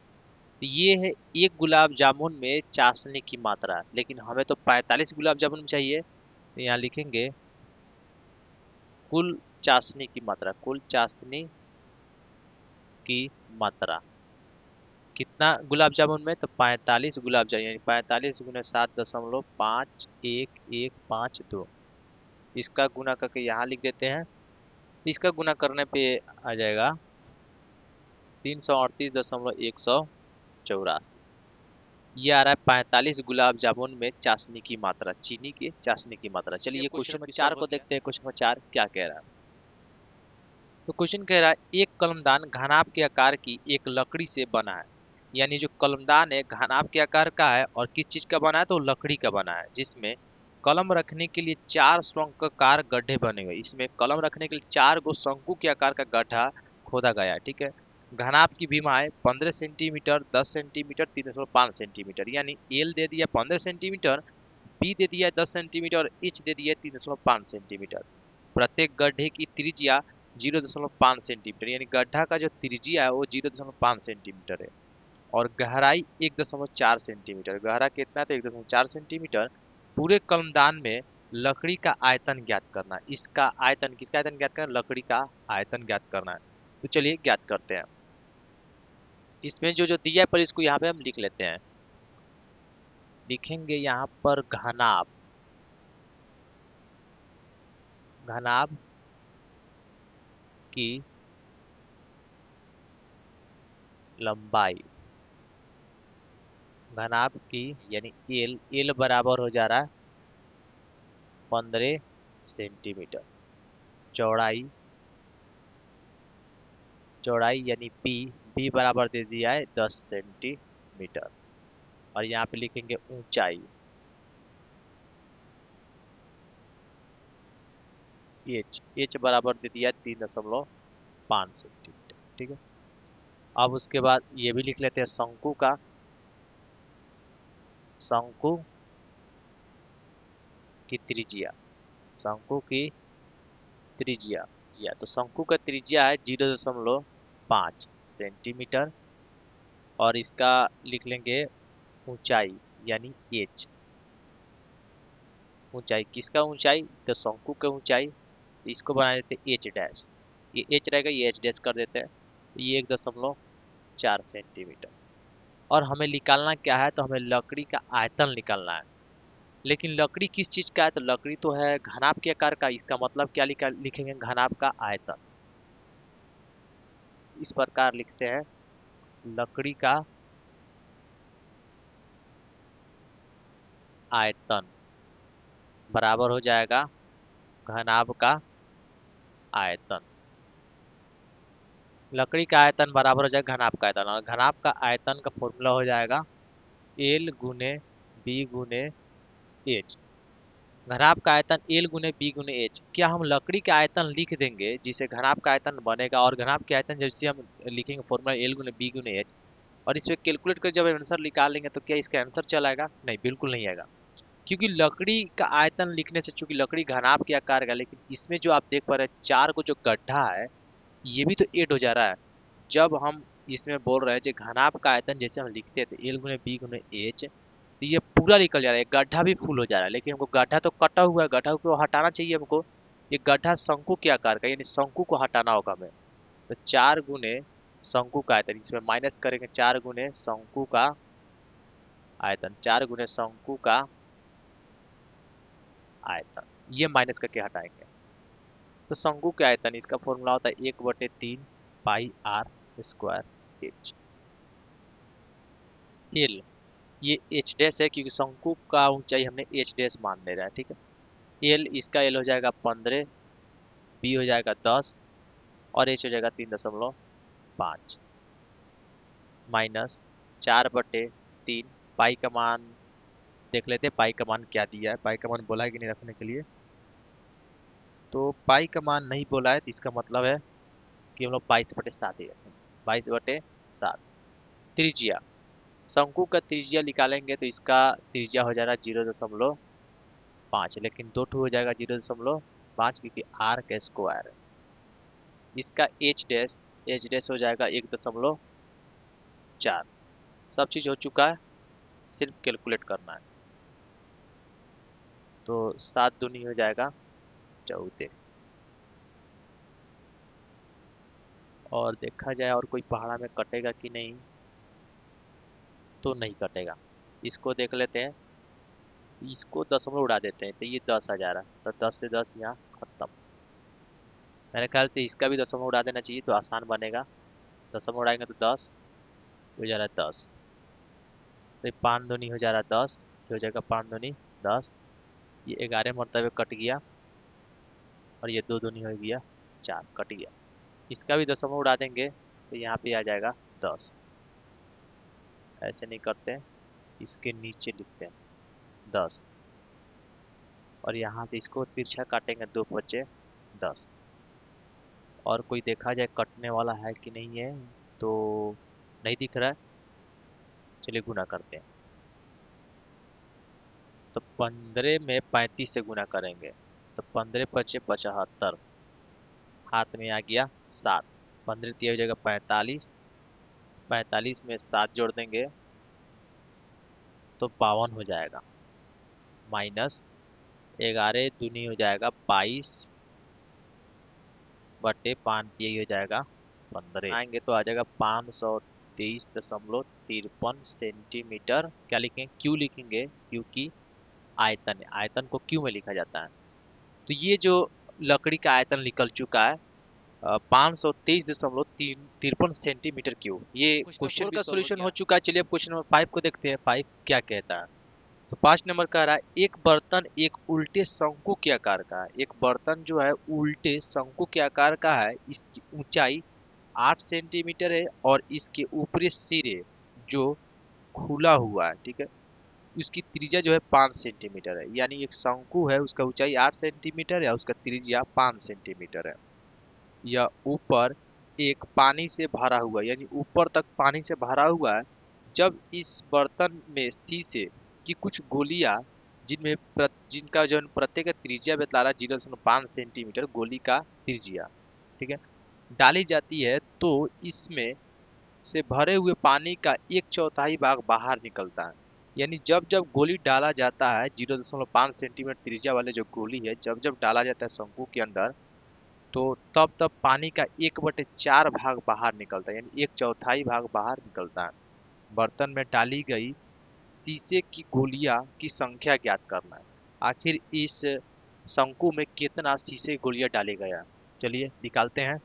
तो ये है एक गुलाब जामुन में चाशनी की मात्रा, लेकिन हमें तो 45 गुलाब जामुन चाहिए। तो यहाँ लिखेंगे कुल चाशनी की मात्रा, कुल चाशनी की मात्रा कितना गुलाब जामुन में, तो 45 गुलाब जामुन, यानी 45 गुना 7.5112। इसका गुना करके यहाँ लिख देते हैं। इसका गुना करने पे आ जाएगा 338.184। ये आ रहा है 45 गुलाब जामुन में चाशनी की मात्रा, चीनी की चाशनी की मात्रा। चलिए क्वेश्चन नंबर 4 को देखते हैं। क्वेश्चन नंबर 4 क्या कह रहा है। तो क्वेश्चन कह रहा है एक कलमदान घनाभ के आकार की एक लकड़ी से बना है। यानी जो कलमदान है घनाभ के आकार का है और किस चीज का बना है, तो लकड़ी का बना है, जिसमें कलम रखने के लिए 4 शंक्वाकार गड्ढे बने हुए। इसमें कलम रखने के लिए 4 गो शंकु के आकार का गड्ढा खोदा गया है। ठीक है, घनाभ की भीमा है 15 सेंटीमीटर, 10 सेंटीमीटर, 3.5 सेंटीमीटर। यानी एल दे दिया 15 सेंटीमीटर, बी दे दिया 10 सेंटीमीटर, एच दे दिया 3.5 सेंटीमीटर। प्रत्येक गड्ढे की त्रिज्या 0.5 सेंटीमीटर, यानी गड्ढा का जो त्रिज्या है वो 0.5 सेंटीमीटर है। और गहराई 1.4 सेंटीमीटर, गहरा कितना है तो 1.4 सेंटीमीटर। पूरे कलमदान में लकड़ी का आयतन ज्ञात करना। इसका आयतन, किसका आयतन ज्ञात करना, लकड़ी का आयतन ज्ञात करना है। तो चलिए ज्ञात करते हैं। इसमें जो जो दिया है पर इसको यहाँ पे हम लिख लेते हैं। लिखेंगे यहाँ पर घनाभ, घनाभ की लंबाई, घनाभ की यानी एल, एल बराबर हो जा रहा है 15 सेंटीमीटर। चौड़ाई, चौड़ाई यानी बी, बी बराबर दे दिया है 10 सेंटीमीटर। और यहाँ पे लिखेंगे ऊंचाई, एच, एच बराबर दे दिया है 3.5 सेंटीमीटर। ठीक है, अब उसके बाद ये भी लिख लेते हैं शंकु का, शंकु की त्रिज्या, शंकु की त्रिज्या, या तो शंकु का त्रिज्या है 0.5 सेंटीमीटर। और इसका लिख लेंगे ऊंचाई यानी एच, ऊंचाई किसका ऊंचाई, तो शंकु का ऊंचाई। इसको बना देते एच डैश, ये एच रहेगा, ये एच डैश कर देते हैं। ये 1.4 सेंटीमीटर। और हमें निकालना क्या है, तो हमें लकड़ी का आयतन निकालना है। लेकिन लकड़ी किस चीज का है, तो लकड़ी तो है घनाभ के आकार का। इसका मतलब क्या लिखेंगे, घनाभ का आयतन। इस प्रकार लिखते हैं, लकड़ी का आयतन बराबर हो जाएगा घनाभ का आयतन। लकड़ी का आयतन बराबर हो जाएगा घनाभ का आयतन, और घनाभ का आयतन का फॉर्मूला हो जाएगा एल गुने बी गुने एच। घनाभ का आयतन एल गुने बी गुने एच। क्या हम लकड़ी का आयतन लिख देंगे जिससे घनाभ का आयतन बनेगा, और घनाभ के आयतन जैसे हम लिखेंगे फॉर्मूला एल गुने बी गुने एच, और इस पे कैलकुलेट कर जब आंसर निकालेंगे तो क्या इसका आंसर चला आएगा? नहीं, बिल्कुल नहीं आएगा। क्योंकि लकड़ी का आयतन लिखने से, चूंकि लकड़ी घनाभ के आकार का, लेकिन इसमें जो आप देख पा रहे हैं चार को जो गड्ढा है ये भी तो ऐड हो जा रहा है। जब हम इसमें बोल रहे हैं कि घनाभ का आयतन जैसे हम लिखते थे एल गुने बी गुने एच, तो ये पूरा निकल जा रहा है, गड्ढा भी फुल हो जा रहा है, लेकिन हमको गड्ढा तो कटा हुआ है, गड्ढा को हटाना चाहिए हमको। ये गड्ढा शंकु के आकार का, यानी शंकु को हटाना होगा हमें। तो चार गुने शंकु का आयतन, इसमें माइनस करेंगे, चार गुने शंकु का आयतन, चार गुने शंकु का आयतन, ये माइनस करके हटाएंगे। तो शंकु के आयतन, इसका फॉर्मूला होता है 1/3 पाई आर स्क्वायर एच। एल, ये एच डैश है क्योंकि शंकु का ऊंचाई हमने एच डैश मान ले रहा है, ठीक है। एल, इसका एल हो जाएगा 15, बी हो जाएगा 10, और एच हो जाएगा 3.5, माइनस 4/3। पाई का मान देख लेते हैं, पाई का मान क्या दिया है, पाई का मान बोला है कि नहीं रखने के लिए। तो पाई का मान नहीं बोला है, तो इसका मतलब है कि हम लोग 22/7 ही रखेंगे, 22/7। त्रिज्या, शंकु का त्रिज्या निकालेंगे तो इसका त्रिज्या हो जाएगा 0.5, लेकिन दो ठो हो जाएगा 0.5 क्योंकि आर का स्क्वायर है। इसका एच डैश हो जाएगा 1.4। सब चीज हो चुका है, सिर्फ कैलकुलेट करना है। तो 7 दूनी हो जाएगा 14। और देखा जाए और कोई पहाड़ा में कटेगा कि नहीं, तो नहीं कटेगा। इसको देख लेते हैं, इसको दशमलव उड़ा देते हैं तो ये 10 आ जा रहा है, तो 10 से 10 यहाँ खत्म। मेरे ख्याल से इसका भी दशमलव उड़ा देना चाहिए तो आसान बनेगा। दशमलव उड़ाएंगे तो 10 हो जा रहा है, 10। तो ये 5 दूनी हो जा रहा है 10, ये हो जाएगा 5 दूनी 10, ये 11 मरतबे कट गया, और ये 2 दूनी हो गया 4, कट गया। इसका भी दशमलव उड़ा देंगे तो यहाँ पे आ जाएगा 10। ऐसे नहीं करते, इसके नीचे लिखते हैं 10, और यहाँ से इसको तिरछा काटेंगे, 2×5 = 10। और कोई देखा जाए कटने वाला है कि नहीं है, तो नहीं दिख रहा है। चलिए गुना करते हैं, तो 15 में 35 से गुना करेंगे, तो 15×5 = 75, हाथ में आ गया 7। 15 तिया हो जाएगा 45, 45 में 7 जोड़ देंगे तो 52 हो जाएगा, माइनस 11 दूनी हो जाएगा 22/5, यही हो जाएगा 15। आएंगे तो आ जाएगा 523.53 सेंटीमीटर। क्या लिखेंगे? क्यू लिखेंगे, क्योंकि आयतन है, आयतन को क्यू में लिखा जाता है। तो ये जो लकड़ी का आयतन निकल चुका है 523.53 सेंटीमीटर क्यूब। ये क्वेश्चन का सोल्यूशन हो चुका है। चलिए अब क्वेश्चन नंबर 5 को देखते हैं, 5 क्या कहता है। तो 5 नंबर कह रहा है एक बर्तन एक उल्टे शंकु के आकार का है। एक बर्तन जो है उल्टे शंकु के आकार का है, इसकी ऊंचाई 8 सेंटीमीटर है, और इसके ऊपरी सिरे जो खुला हुआ है, ठीक है, उसकी त्रिज्या जो है 5 सेंटीमीटर है। यानी एक शंकु है, उसका ऊंचाई 8 सेंटीमीटर है, उसका त्रिज्या 5 सेंटीमीटर है। या ऊपर एक पानी से भरा हुआ, यानी ऊपर तक पानी से भरा हुआ है। जब इस बर्तन में शीशे की कुछ गोलियां, जिनका जो प्रत्येक त्रिज्या बतला रहा है 0.5 सेंटीमीटर गोली का त्रिज्या, ठीक है, डाली जाती है, तो इसमें से भरे हुए पानी का 1/4 भाग बाहर निकलता है। यानी जब जब गोली डाला जाता है, 0.5 सेंटीमीटर त्रिज्या वाले जो गोली है, जब जब डाला जाता है शंकु के अंदर, तो तब तब पानी का 1/4 भाग बाहर निकलता है, यानी 1/4 भाग बाहर निकलता है। बर्तन में डाली गई शीशे की गोलियां की संख्या ज्ञात करना है। आखिर इस शंकु में कितना शीशे की गोलियां डाले गया, चलिए निकालते हैं।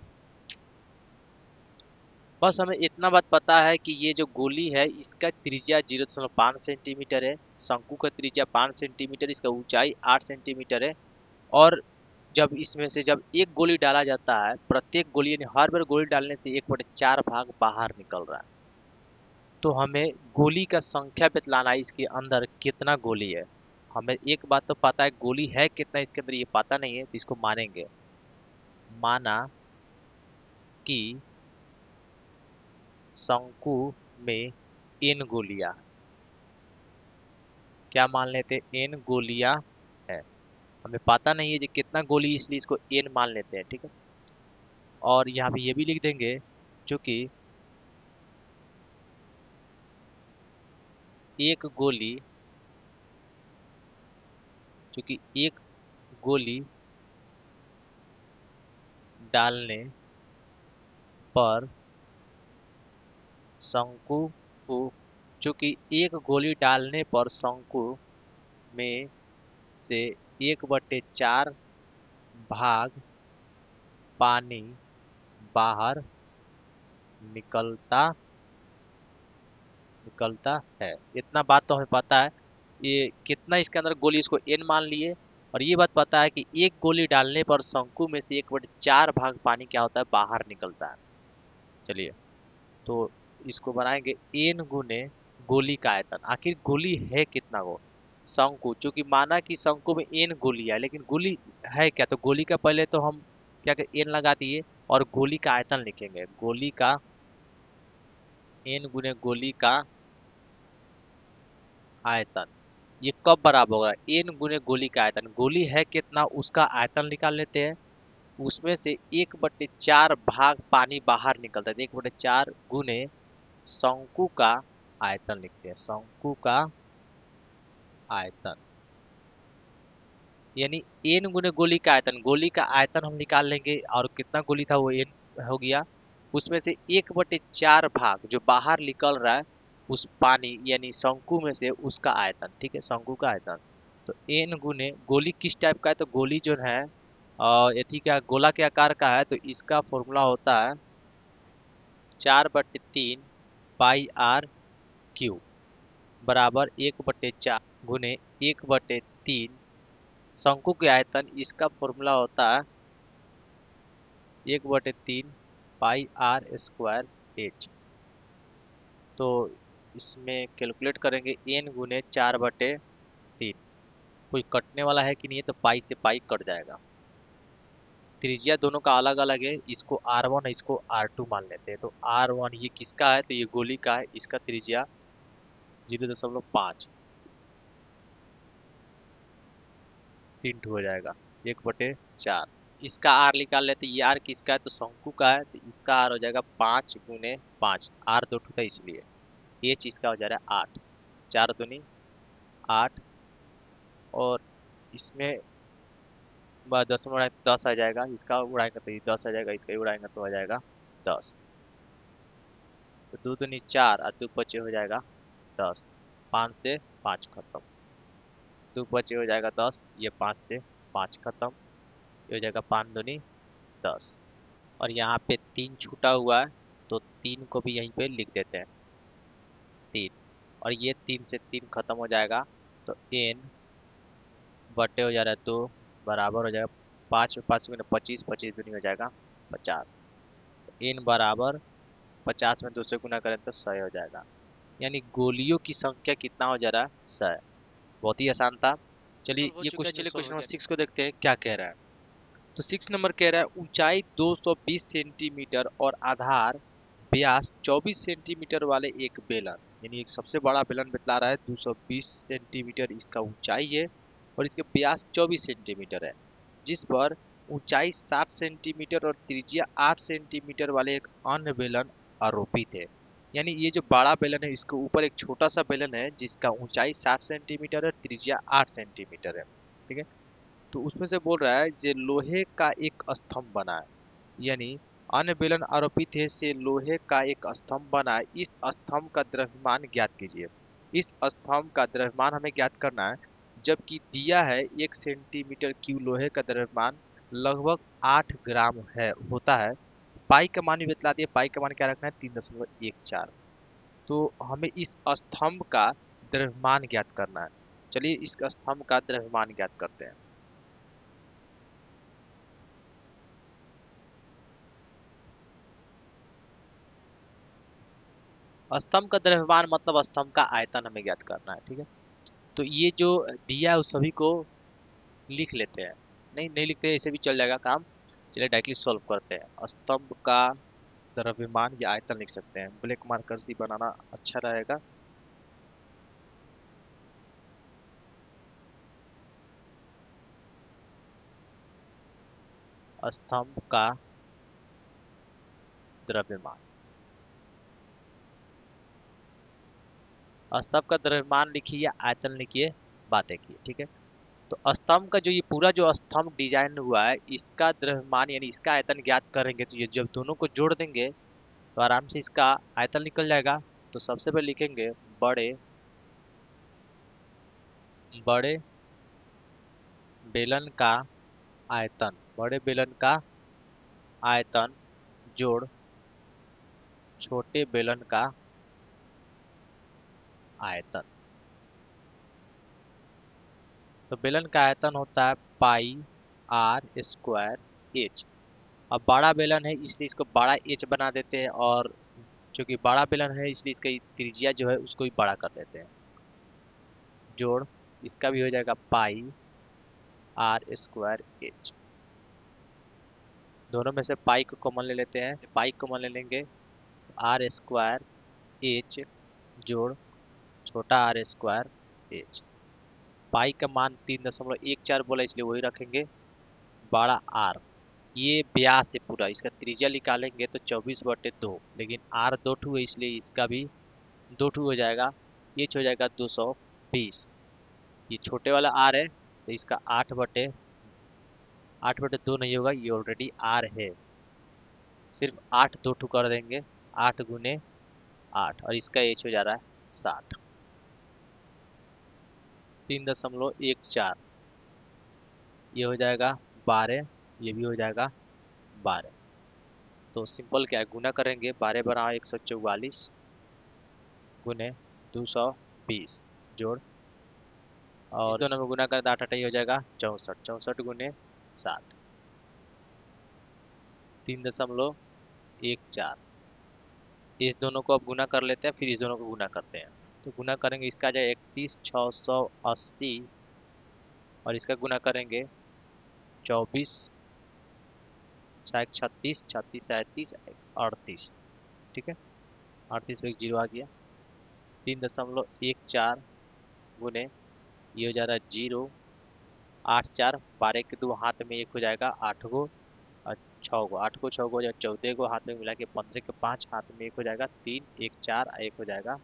बस हमें इतना बात पता है कि ये जो गोली है इसका त्रिज्या 0.5 सेंटीमीटर है, शंकु का त्रिज्या 5 सेंटीमीटर, इसका ऊंचाई 8 सेंटीमीटर है। और जब इसमें से जब एक गोली डाला जाता है, प्रत्येक गोली यानी हर बार गोली डालने से 1/4 भाग बाहर निकल रहा है। तो हमें गोली का संख्या बतलाना है, इसके अंदर कितना गोली है। हमें एक बात तो पता है, गोली है कितना इसके अंदर ये पता नहीं है, तो इसको मानेंगे। माना कि शंकु में n गोलियां, क्या मान लेते, n गोलियां है। हमें पता नहीं है जी कितना गोली, इसलिए इसको n मान लेते हैं, ठीक है। और यहाँ पे ये भी लिख देंगे क्योंकि एक गोली, क्योंकि एक गोली डालने पर शंकु को, चूंकि एक गोली डालने पर शंकु में से 1/4 भाग पानी बाहर निकलता निकलता है। इतना बात तो हमें पता है। ये कितना इसके अंदर गोली, इसको n मान लिए। और ये बात पता है कि एक गोली डालने पर शंकु में से 1/4 भाग पानी क्या होता है, बाहर निकलता है। चलिए, तो इसको बनाएंगे n गुने गोली का आयतन। आखिर गोली है कितना गो, शंकु, चूंकि माना कि शंकु में n गोली है, लेकिन गोली है क्या, तो गोली का पहले तो हम क्या करें, n लगा दिए और गोली का आयतन लिखेंगे। गोली का n गुने गोली का आयतन, ये कब बराबर होगा, n गुने गोली का आयतन। गोली है कितना उसका आयतन निकाल लेते हैं, उसमें से 1/4 भाग पानी बाहर निकलता है, तो 1/4 गुने शंकु का आयतन लिखते हैं। शंकु का आयतन यानी n गुने गोली का आयतन। गोली का आयतन हम निकाल लेंगे, और कितना गोली था वो n हो गया। उसमें से 1/4 भाग जो बाहर निकल रहा है उस पानी यानी शंकु में से, उसका आयतन, ठीक है, शंकु का आयतन। तो n गुने गोली किस टाइप का है, तो गोली जो है यदि क्या गोला के आकार का है, तो इसका फॉर्मूला होता है 4/3 पाई आर क्यू बराबर 1/4 गुने 1/3 शंकु के आयतन। इसका फॉर्मूला होता है 1/3 पाई आर स्क्वायर एच। तो इसमें कैलकुलेट करेंगे n गुने 4/3। कोई कटने वाला है कि नहीं है, तो पाई से पाई कट जाएगा। त्रिज्या दोनों का अलग अलग है, इसको r1 है, इसको r2 मान लेते हैं। तो r1 ये किसका है, तो ये गोली का है, इसका त्रिज्या 0.5 3 हो जाएगा 1/4। इसका आर निकाल लेते हैं, ये आर किसका है, तो शंकु का है, तो इसका आर हो जाएगा 5 गुने 5, आर 2 था इसलिए। एच इसका हो जा रहा है 8, 4 दूनी 8। और इसमें 10 में उड़ाएं तो 10 आ जाएगा, इसका उड़ाएंगे तो ये 10 आ जाएगा, इसका ही उड़ाएंगे तो आ जाएगा 10। तो 2 दूनी 4 और 2 बचे हो जाएगा 10। 5 से 5 खत्म, 2 बचे हो जाएगा 10, ये 5 से 5 खत्म, ये हो जाएगा 5 दूनी 10। और यहाँ पे 3 छूटा हुआ है, तो 3 को भी यहीं पे लिख देते हैं 3। और ये 3 से 3 खत्म हो जाएगा, तो n बटे हो जा रहा है 2 बराबर हो जाएगा 5 में 5 में 25, 25 दूनी हो जाएगा 50। n बराबर 50 में 2 से गुना करें तो 100 हो जाएगा। यानी गोलियों की संख्या कितना हो जा रहा है, 100। बहुत ही आसान था। चलिए ये क्वेश्चन, चलिए क्वेश्चन नंबर 6 को देखते हैं क्या कह रहा है। तो 6 नंबर कह रहा है ऊंचाई 220 सेंटीमीटर और आधार व्यास 24 सेंटीमीटर वाले एक बेलन, यानी एक सबसे बड़ा बेलन बतला रहा है, 220 सेंटीमीटर इसका ऊंचाई है और इसके व्यास 24 सेंटीमीटर है, जिस पर ऊंचाई 60 सेंटीमीटर और त्रिज्या 8 सेंटीमीटर वाले एक अन्य बेलन आरोपित है। यानी ये जो बड़ा बेलन है, इसके ऊपर एक छोटा सा बेलन है जिसका ऊंचाई 60 सेंटीमीटर और त्रिज्या 8 सेंटीमीटर है, ठीक है। तो उसमें से बोल रहा है ये लोहे का एक स्तंभ बना है, यानी अन्य बेलन आरोपित है से लोहे का एक स्तंभ बना है, इस स्तंभ का द्रव्यमान ज्ञात कीजिए। इस स्तंभ का द्रव्यमान हमें ज्ञात करना है, जबकि दिया है 1 सेंटीमीटर क्यूब लोहे का द्रव्यमान लगभग 8 ग्राम है होता है। पाई का मान भी बतला दिया, पाई का मान क्या रखना है, 3.14। तो हमें इस स्तंभ का द्रव्यमान ज्ञात करना है। चलिए इस स्तंभ का द्रव्यमान ज्ञात करते हैं। स्तंभ का द्रव्यमान मतलब स्तंभ का आयतन हमें ज्ञात करना है, ठीक है। तो ये जो दिया है उस सभी को लिख लेते हैं। नहीं नहीं लिखते ऐसे भी चल जाएगा काम। चलिए डायरेक्टली सॉल्व करते हैं। स्तंभ का द्रव्यमान या आयतन लिख सकते हैं। ब्लैक मार्कर से बनाना अच्छा रहेगा। स्तंभ का द्रव्यमान, स्तंभ का द्रव्यमान लिखिए या आयतन लिखिए, बातें की, ठीक है। तो स्तंभ का जो ये पूरा जो स्तंभ डिजाइन हुआ है इसका द्रव्यमान यानी इसका आयतन ज्ञात करेंगे तो ये जब दोनों को जोड़ देंगे तो आराम से इसका आयतन निकल जाएगा। तो सबसे पहले लिखेंगे बड़े बड़े बेलन का आयतन, बड़े बेलन का आयतन जोड़ छोटे बेलन का आयतन। तो बेलन का आयतन होता है पाई आर स्क्वायर एच। अब बड़ा बेलन है इसलिए इसको बड़ा एच बना देते हैं, और क्योंकि बड़ा बेलन है इसलिए इसका त्रिज्या जो है उसको भी बड़ा कर देते हैं। जोड़ इसका भी हो जाएगा पाई आर स्क्वायर एच। दोनों में से पाई को कॉमन ले लेते हैं, पाई कॉमन ले लेंगे तो आर स्क्वायर एच जोड़ छोटा आर स्क्वायर एच। पाई का मान 3.14 बोला इसलिए वही रखेंगे। बड़ा आर ये व्यास है पूरा, इसका त्रिज्या निकालेंगे तो 24/2, लेकिन आर 2 है इसलिए इसका भी 2 हो जाएगा। ये हो जाएगा 220। ये छोटे वाला आर है तो इसका 8/2 नहीं होगा, ये ऑलरेडी आर है। सिर्फ 8 2 कर देंगे, 8 × 8 और इसका एच हो जा रहा है 60। 3.14 ये हो जाएगा 12, ये भी हो जाएगा 12। तो सिंपल क्या है, गुना करेंगे 12 बराबर 144 गुने 220 जोड़, और इस दोनों में गुना करें तो 8 8 हो जाएगा 64, 64 गुने 60 3.14। इस दोनों को अब गुना कर लेते हैं, फिर इस दोनों को गुना करते हैं। तो गुना करेंगे इसका जाए 31,680 और इसका गुना करेंगे 24 36 36 37 38, ठीक है। 38 पे एक जीरो आ गया। 3.14 गुने ये हो जा रहा है 0 8 4 12 के 2 हाथ में 1 हो जाएगा 8 गो, और 6 गो 8 को 6 गो हो जाएगा 14 गो हाथ में मिला के 15 के 5 हाथ में 1 हो जाएगा 3 1 4 1 हो जाएगा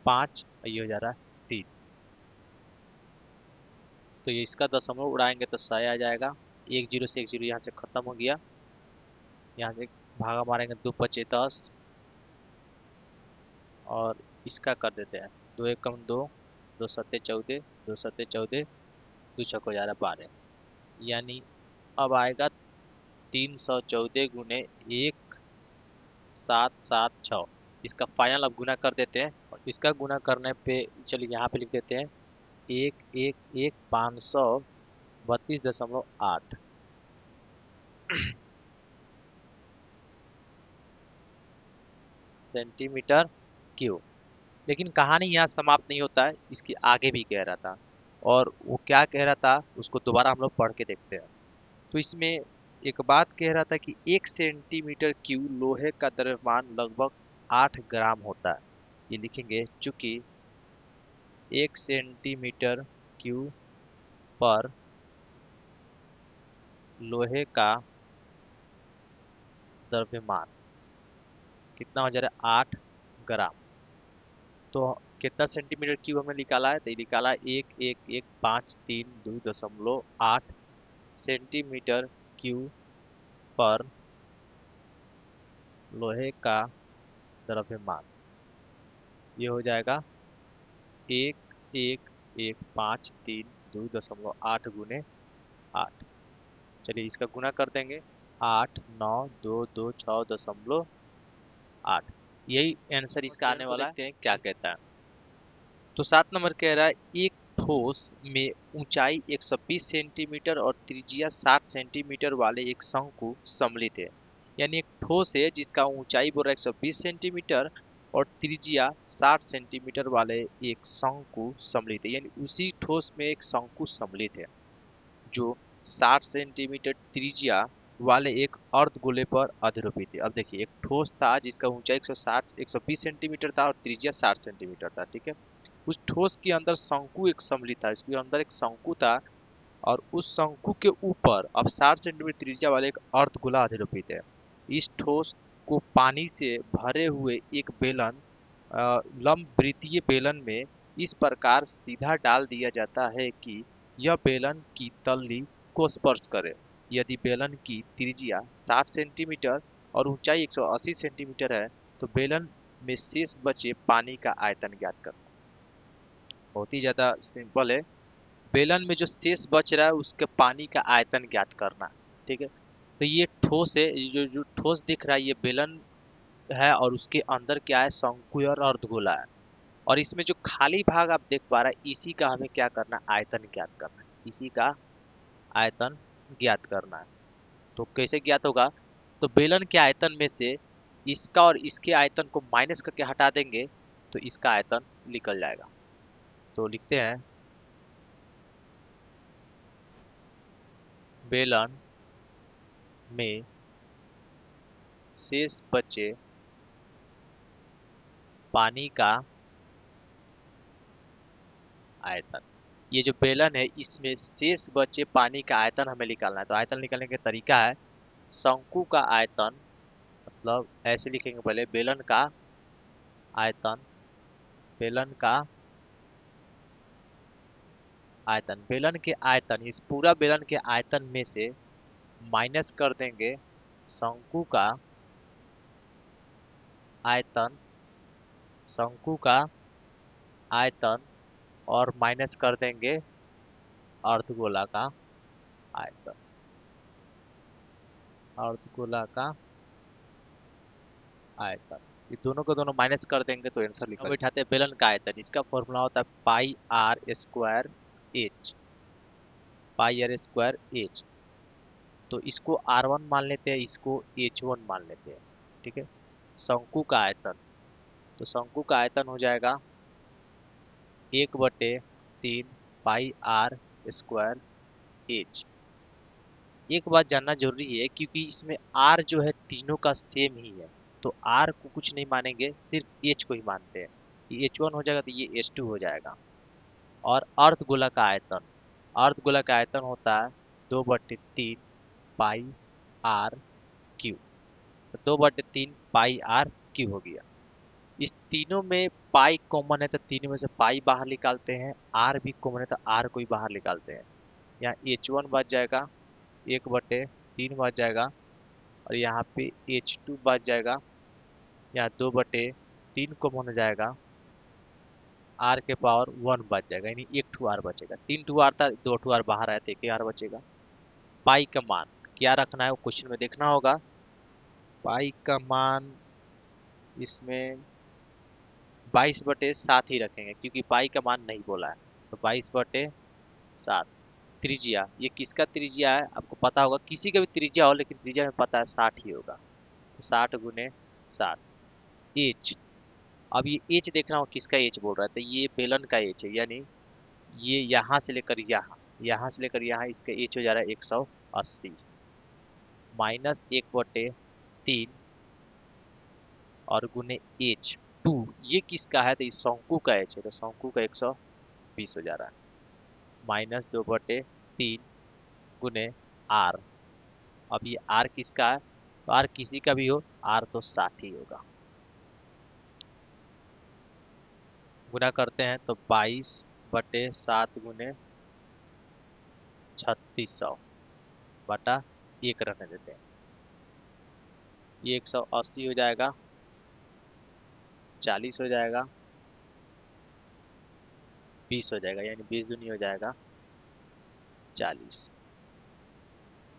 5 और ये हो जा रहा है 3। तो ये इसका दशमलव उड़ाएंगे तो 100 आ जाएगा। 1 0 से 1 0 यहाँ से खत्म हो गया। यहाँ से भागा मारेंगे 2 5 10 और इसका कर देते हैं 2 1 2 2 7 14 2 7 14 2 6 हो जा रहा है 12, यानी अब आएगा 314 गुने 1776। इसका फाइनल अब गुना कर देते हैं, और इसका गुना करने पे चलिए यहाँ पे लिख देते हैं 532.8 सेंटीमीटर क्यूब। लेकिन कहानी यहाँ समाप्त नहीं होता है, इसके आगे भी कह रहा था, और वो क्या कह रहा था उसको दोबारा हम लोग पढ़ के देखते हैं। तो इसमें एक बात कह रहा था कि 1 सेंटीमीटर क्यूब लोहे का द्रव्यमान लगभग 8 ग्राम होता है। ये लिखेंगे चूंकि 1 सेंटीमीटर क्यूब पर लोहे का द्रव्यमान कितना हो जा रहा है 8 ग्राम। तो कितना सेंटीमीटर क्यूब हमने निकाला है, तो ये निकाला 111532.8 सेंटीमीटर क्यूब पर लोहे का द्रव्यमान। ये हो जाएगा 111532.8 गुने 8। चलिए इसका गुना कर देंगे 89226.8, यही आंसर इसका आने वाला है। देखते हैं क्या कहता है। तो 7 नंबर कह रहा है एक ठोस में ऊंचाई 120 सेंटीमीटर और त्रिज्या 60 सेंटीमीटर वाले एक शंकु सम्मिलित है। यानी एक ठोस है जिसका ऊंचाई बोल रहा है 120 सेंटीमीटर और त्रिज्या 60 सेंटीमीटर वाले एक शंकु सम्मिलित है, यानी उसी ठोस में एक शंकु सम्मिलित है जो 60 सेंटीमीटर त्रिज्या वाले एक अर्धगोले पर अधिरोपित है। अब देखिए, एक ठोस था जिसका ऊंचाई 120 सेंटीमीटर था और त्रिज्या 60 सेंटीमीटर था, ठीक है। उस ठोस के अंदर शंकु एक सम्मिलित था, इसके अंदर एक शंकु था और उस शंकु के ऊपर अब 60 सेंटीमीटर त्रिज्या वाले एक अर्धगोला अधिरोपित है। इस ठोस को पानी से भरे हुए एक बेलन लंब वृत्तीय बेलन में इस प्रकार सीधा डाल दिया जाता है कि यह बेलन की तल्ली को स्पर्श करे। यदि बेलन की त्रिज्या 60 सेंटीमीटर और ऊंचाई 180 सेंटीमीटर है तो बेलन में शेष बचे पानी का आयतन ज्ञात करना। बहुत ही ज्यादा सिंपल है। बेलन में जो शेष बच रहा है उसके पानी का आयतन ज्ञात करना, ठीक है। तो ये ठोस है, जो जो ठोस दिख रहा है ये बेलन है और उसके अंदर क्या है, शंकु और अर्धगोला है। और इसमें जो खाली भाग आप देख पा रहे हैं इसी का हमें क्या करना है, आयतन ज्ञात करना है, इसी का आयतन ज्ञात करना है। तो कैसे ज्ञात होगा, तो बेलन के आयतन में से इसका और इसके आयतन को माइनस करके हटा देंगे तो इसका आयतन निकल जाएगा। तो लिखते हैं बेलन में शेष बचे पानी का आयतन। ये जो बेलन है इसमें शेष बचे पानी का आयतन हमें निकालना है। तो आयतन निकालने का तरीका है शंकु का आयतन, मतलब ऐसे लिखेंगे पहले बेलन का आयतन, बेलन का आयतन, बेलन के आयतन, इस पूरा बेलन के आयतन में से माइनस कर देंगे शंकु का आयतन, शंकु का आयतन और माइनस कर देंगे अर्धगोला का आयतन, अर्धगोला का आयतन। ये दोनों को दोनों माइनस कर देंगे तो आंसर लिखा। अब बैठाते हैं बेलन का आयतन, इसका फॉर्मूला होता है pi r square h, pi r square h. तो इसको R1 मान लेते हैं, इसको H1 मान लेते हैं, ठीक है। शंकु का आयतन, तो शंकु का आयतन हो जाएगा 1/3 पाई आर स्क्वायर एच। एक बात जानना जरूरी है क्योंकि इसमें R जो है तीनों का सेम ही है, तो R को कुछ नहीं मानेंगे, सिर्फ H को ही मानते हैं। ये H1 हो जाएगा तो ये H2 हो जाएगा। और अर्धगोला का आयतन, अर्धगोला का आयतन होता है 2/3 pi r cube, 2/3 pi r cube हो गया। इस तीनों में पाई कॉमन है तो तीनों में से पाई बाहर निकालते हैं, आर भी कॉमन है तो आर को ही बाहर निकालते हैं। यहाँ H1 बच जाएगा 1/3 बच जाएगा और यहाँ पे H2 बच जाएगा, यहाँ 2/3 कॉमन हो जाएगा, आर के पावर 1 बच जाएगा, यानी एक ठू आर बचेगा। 3 ठू आर था, 2 ठू आर बाहर आया तो एक ही आर बचेगा। पाई का मान क्या रखना है वो क्वेश्चन में देखना होगा। पाई का मान इसमें 22/7 ही रखेंगे क्योंकि पाई का मान नहीं बोला है, तो 22/7। त्रिज्या, ये किसका त्रिज्या है आपको पता होगा, किसी का भी त्रिज्या हो लेकिन त्रिज्या में पता है 60 ही होगा, तो 60 × 7। एच, अब ये एच देखना हो किसका एच बोल रहा है, तो ये बेलन का एच है, यानी ये यहाँ से लेकर यहाँ, यहाँ से लेकर यहाँ, इसका एच हो जा रहा है 180 माइनस 1/3 और गुने H2, ये किसका है, तो इस शंकु का एच है, तो शंकु का 120 हो जा रहा है, माइनस 2/3 गुने आर। अब ये आर किसका है, तो आर किसी का भी हो, आर तो 60 ही होगा। गुना करते हैं तो 22/7 गुने 3600 बटा 1 रहने देते हैं, ये 180 हो जाएगा, 40 हो जाएगा, 20 हो जाएगा, यानी 20 दूनी हो जाएगा 40।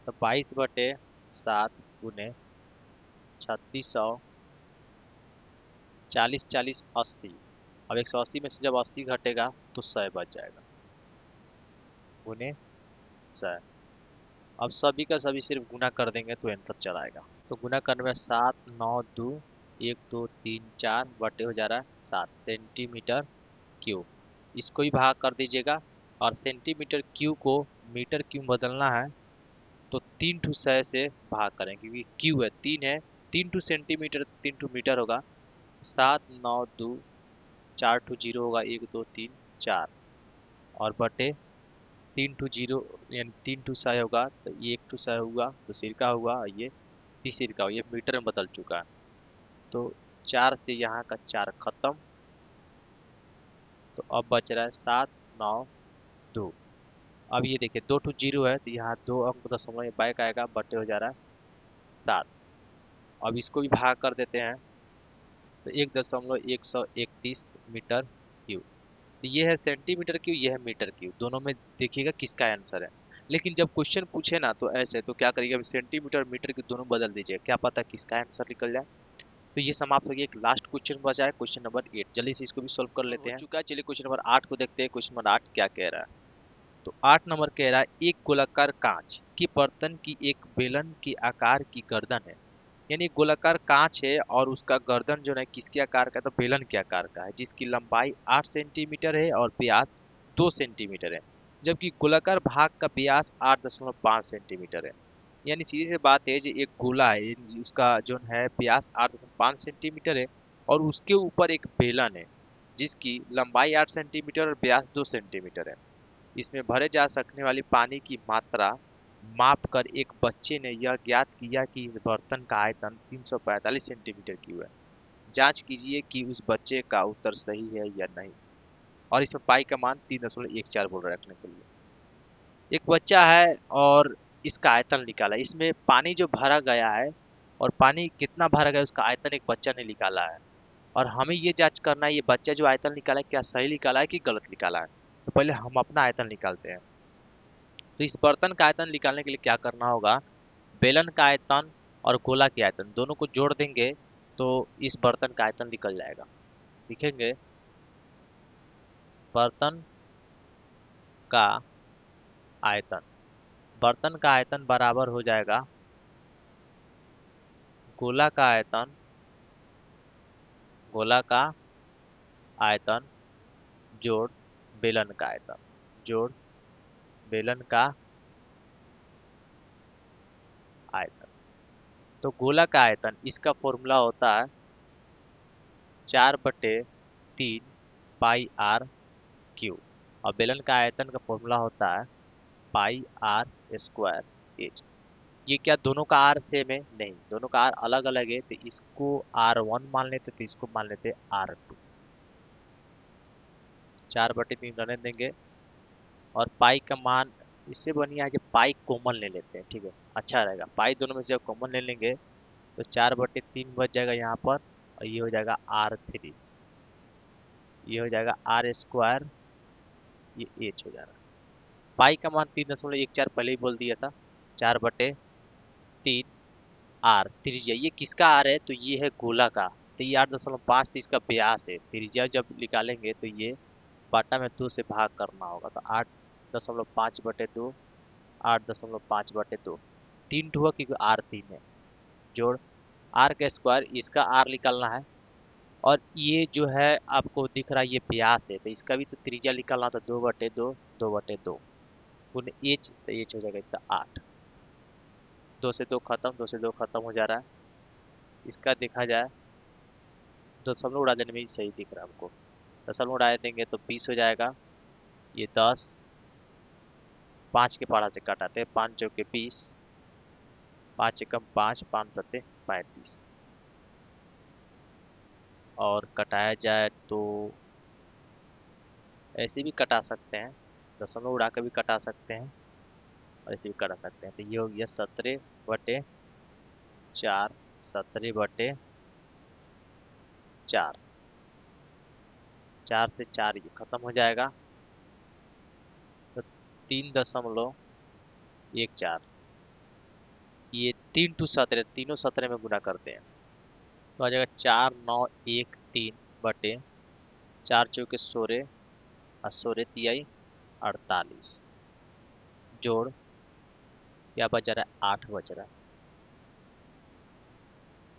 तो 22/7 गुने 3600, 40 40 80। अब 180 में से जब 80 घटेगा तो 100 बच जाएगा, गुने 100। अब सभी का सभी सिर्फ गुना कर देंगे तो आंसर चल आएगा। तो गुना करने में 7 9 2 1 2 3 4 बटे हो जा रहा है 7 सेंटीमीटर क्यूब। इसको ही भाग कर दीजिएगा और सेंटीमीटर क्यूब को मीटर क्यूब बदलना है तो 3 टू 6 से भाग करें क्योंकि क्यू है 3 है। 3 टू सेंटीमीटर 3 टू मीटर होगा। 7 9 2 4 टू 0 होगा 1 2 3 4 और बटे 3 टू 0 यानी 3 टू 6 होगा तो ये 1 टू 6 हुआ तो सिरका हुआ और ये तीसरा ये मीटर में बदल चुका है। तो 4 से यहाँ का 4 खत्म। तो अब बच रहा है 7 9 2। अब ये देखिए 2 टू 0 है तो यहाँ 2 अंक बैक आएगा बटे हो जा रहा है 7। अब इसको भी भाग कर देते हैं तो 1.131 मीटर क्यूब। तो ये है सेंटीमीटर क्यूब ये है मीटर क्यूब। दोनों में देखिएगा किसका आंसर है। लेकिन जब क्वेश्चन पूछे ना तो ऐसे तो क्या करिएगा सेंटीमीटर मीटर के दोनों बदल दीजिए क्या पता किसका आंसर निकल जाए। तो ये समाप्त हो गया। एक लास्ट क्वेश्चन बचा है क्वेश्चन नंबर 8। जल्दी से इसको भी सॉल्व कर लेते हैं। हो चुका है। चलिए क्वेश्चन नंबर 8 को देखते हैं। क्वेश्चन नंबर 8 क्या कह रहा है। तो 8 नंबर कह रहा है एक गोलाकार कांच के बर्तन की एक बेलन के आकार की गर्दन है। यानी गोलाकार कांच है और उसका गर्दन जो है किसके आकार का है तो बेलन के आकार का है जिसकी लंबाई 8 सेंटीमीटर है और व्यास 2 सेंटीमीटर है। जबकि गोलाकार भाग का व्यास 8.5 सेंटीमीटर है। यानी सीधी सी बात है जो एक गोला है उसका जो है व्यास 8.5 सेंटीमीटर है और उसके ऊपर एक बेलन है जिसकी लंबाई 8 सेंटीमीटर और व्यास 2 सेंटीमीटर है। इसमें भरे जा सकने वाली पानी की मात्रा माप कर एक बच्चे ने यह ज्ञात किया कि इस बर्तन का आयतन 345 सेंटीमीटर क्यूब है। जांच कीजिए कि उस बच्चे का उत्तर सही है या नहीं। और इसमें पाई का मान 3.14 बोल रहा है रखने के लिए। एक बच्चा है और इसका आयतन निकाला। इसमें पानी जो भरा गया है और पानी कितना भरा गया उसका आयतन एक बच्चा ने निकाला है और हमें ये जांच करना है ये बच्चा जो आयतन निकाला है क्या सही निकाला है कि गलत निकाला है। तो पहले हम अपना आयतन निकालते हैं। तो इस बर्तन का आयतन निकालने के लिए क्या करना होगा बेलन का आयतन और गोला के आयतन दोनों को जोड़ देंगे तो इस बर्तन का आयतन निकल जाएगा। लिखेंगे बर्तन का आयतन। बर्तन का आयतन बराबर हो जाएगा गोला का आयतन। गोला का आयतन जोड़ बेलन का आयतन जोड़ बेलन का आयतन। तो गोला का आयतन इसका फॉर्मूला होता है 4/3 पाई r क्यूब और बेलन का आयतन का फॉर्मूला होता है पाई r² h। ये क्या दोनों का आर सेम है नहीं दोनों का आर अलग अलग है तो इसको r1 मान लेते तो इसको मान लेते r2। 4/3 रहने देंगे और पाई का मान इससे बढ़िया है जब पाई कॉमन ले लेते हैं ठीक है अच्छा रहेगा। पाई दोनों में से जब कॉमन ले लेंगे तो 4/3 बच जाएगा यहाँ पर और ये हो जाएगा r3। ये हो जाएगा r²। ये h हो जाएगा। पाई का मान 3.14 पहले ही बोल दिया था। 4/3 आर त्रिज्या ये किसका आर है तो ये है गोला का। तो ये 8.5 तो इसका व्यास है। त्रिज्या जब निकालेंगे तो ये बाटा में 2 से भाग करना होगा तो 8.5/2 8.5/2 3 हुआ क्योंकि आर 3 है। जोड़ आर का स्क्वायर इसका आर निकालना है और ये जो है आपको दिख रहा है ये व्यास है तो इसका भी तो त्रिज्या निकालना तो 2/2 2/2 गुण एच तो एच हो जाएगा इसका 8। 2 से 2 खत्म 2 से 2 खत्म हो जा रहा है। इसका देखा जाए दशमलव उड़ा देने में ही सही दिख रहा है हमको। दशमलव उड़ा देंगे तो 20 हो जाएगा। ये 10 5 के पहाड़ा से कटाते 5 चौके 20 5 एकम 5 5 सत्ते 35 और कटाया जाए तो ऐसे भी कटा सकते हैं दशमलव उड़ा कर भी कटा सकते हैं और ऐसे भी कटा सकते हैं। तो ये हो गया 17/4 17/4 4 से 4 ये खत्म हो जाएगा तो 3.14 ये 3 टू 17 तीनों 17 में गुना करते हैं तो आ जाएगा 4913/4 चौके 16 और 16 तिहाई 48 जोड़ क्या बच रहा है 8 बच रहा है।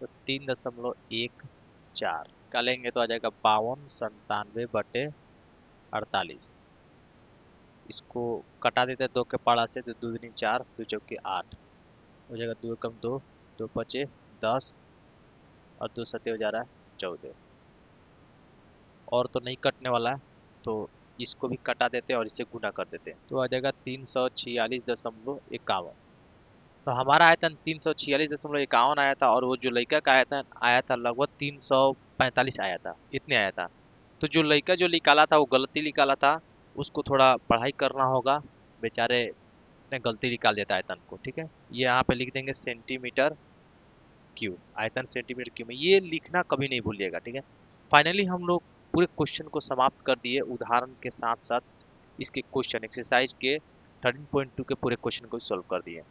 तो 3.14 का लेंगे तो आ जाएगा 5297/48। इसको कटा देते हैं 2 के पाड़ा से, तो 2 दूनी 4, 2 चौके 8 हो जाएगा। 2 कम 2, 2 पचे 10 और 2 सत्ते हो जा रहा है 14। और तो नहीं कटने वाला है, तो इसको भी कटा देते हैं और इसे गुना कर देते हैं, तो आ जाएगा 346.51। तो हमारा आयतन 346.51 आया था, और वो जो लड़का का आयतन आया था लगभग 345 आया था, इतने आया था। तो जो लड़का जो निकाला था वो गलती निकाला था, उसको थोड़ा पढ़ाई करना होगा, बेचारे ने गलती निकाल देता आयतन को। ठीक है, ये यहाँ पे लिख देंगे सेंटीमीटर क्यूब, आयतन सेंटीमीटर क्यूब में, ये लिखना कभी नहीं भूलिएगा। ठीक है, फाइनली हम लोग पूरे क्वेश्चन को समाप्त कर दिए, उदाहरण के साथ साथ इसके क्वेश्चन एक्सरसाइज के 13.2 के पूरे क्वेश्चन को सॉल्व कर दिए।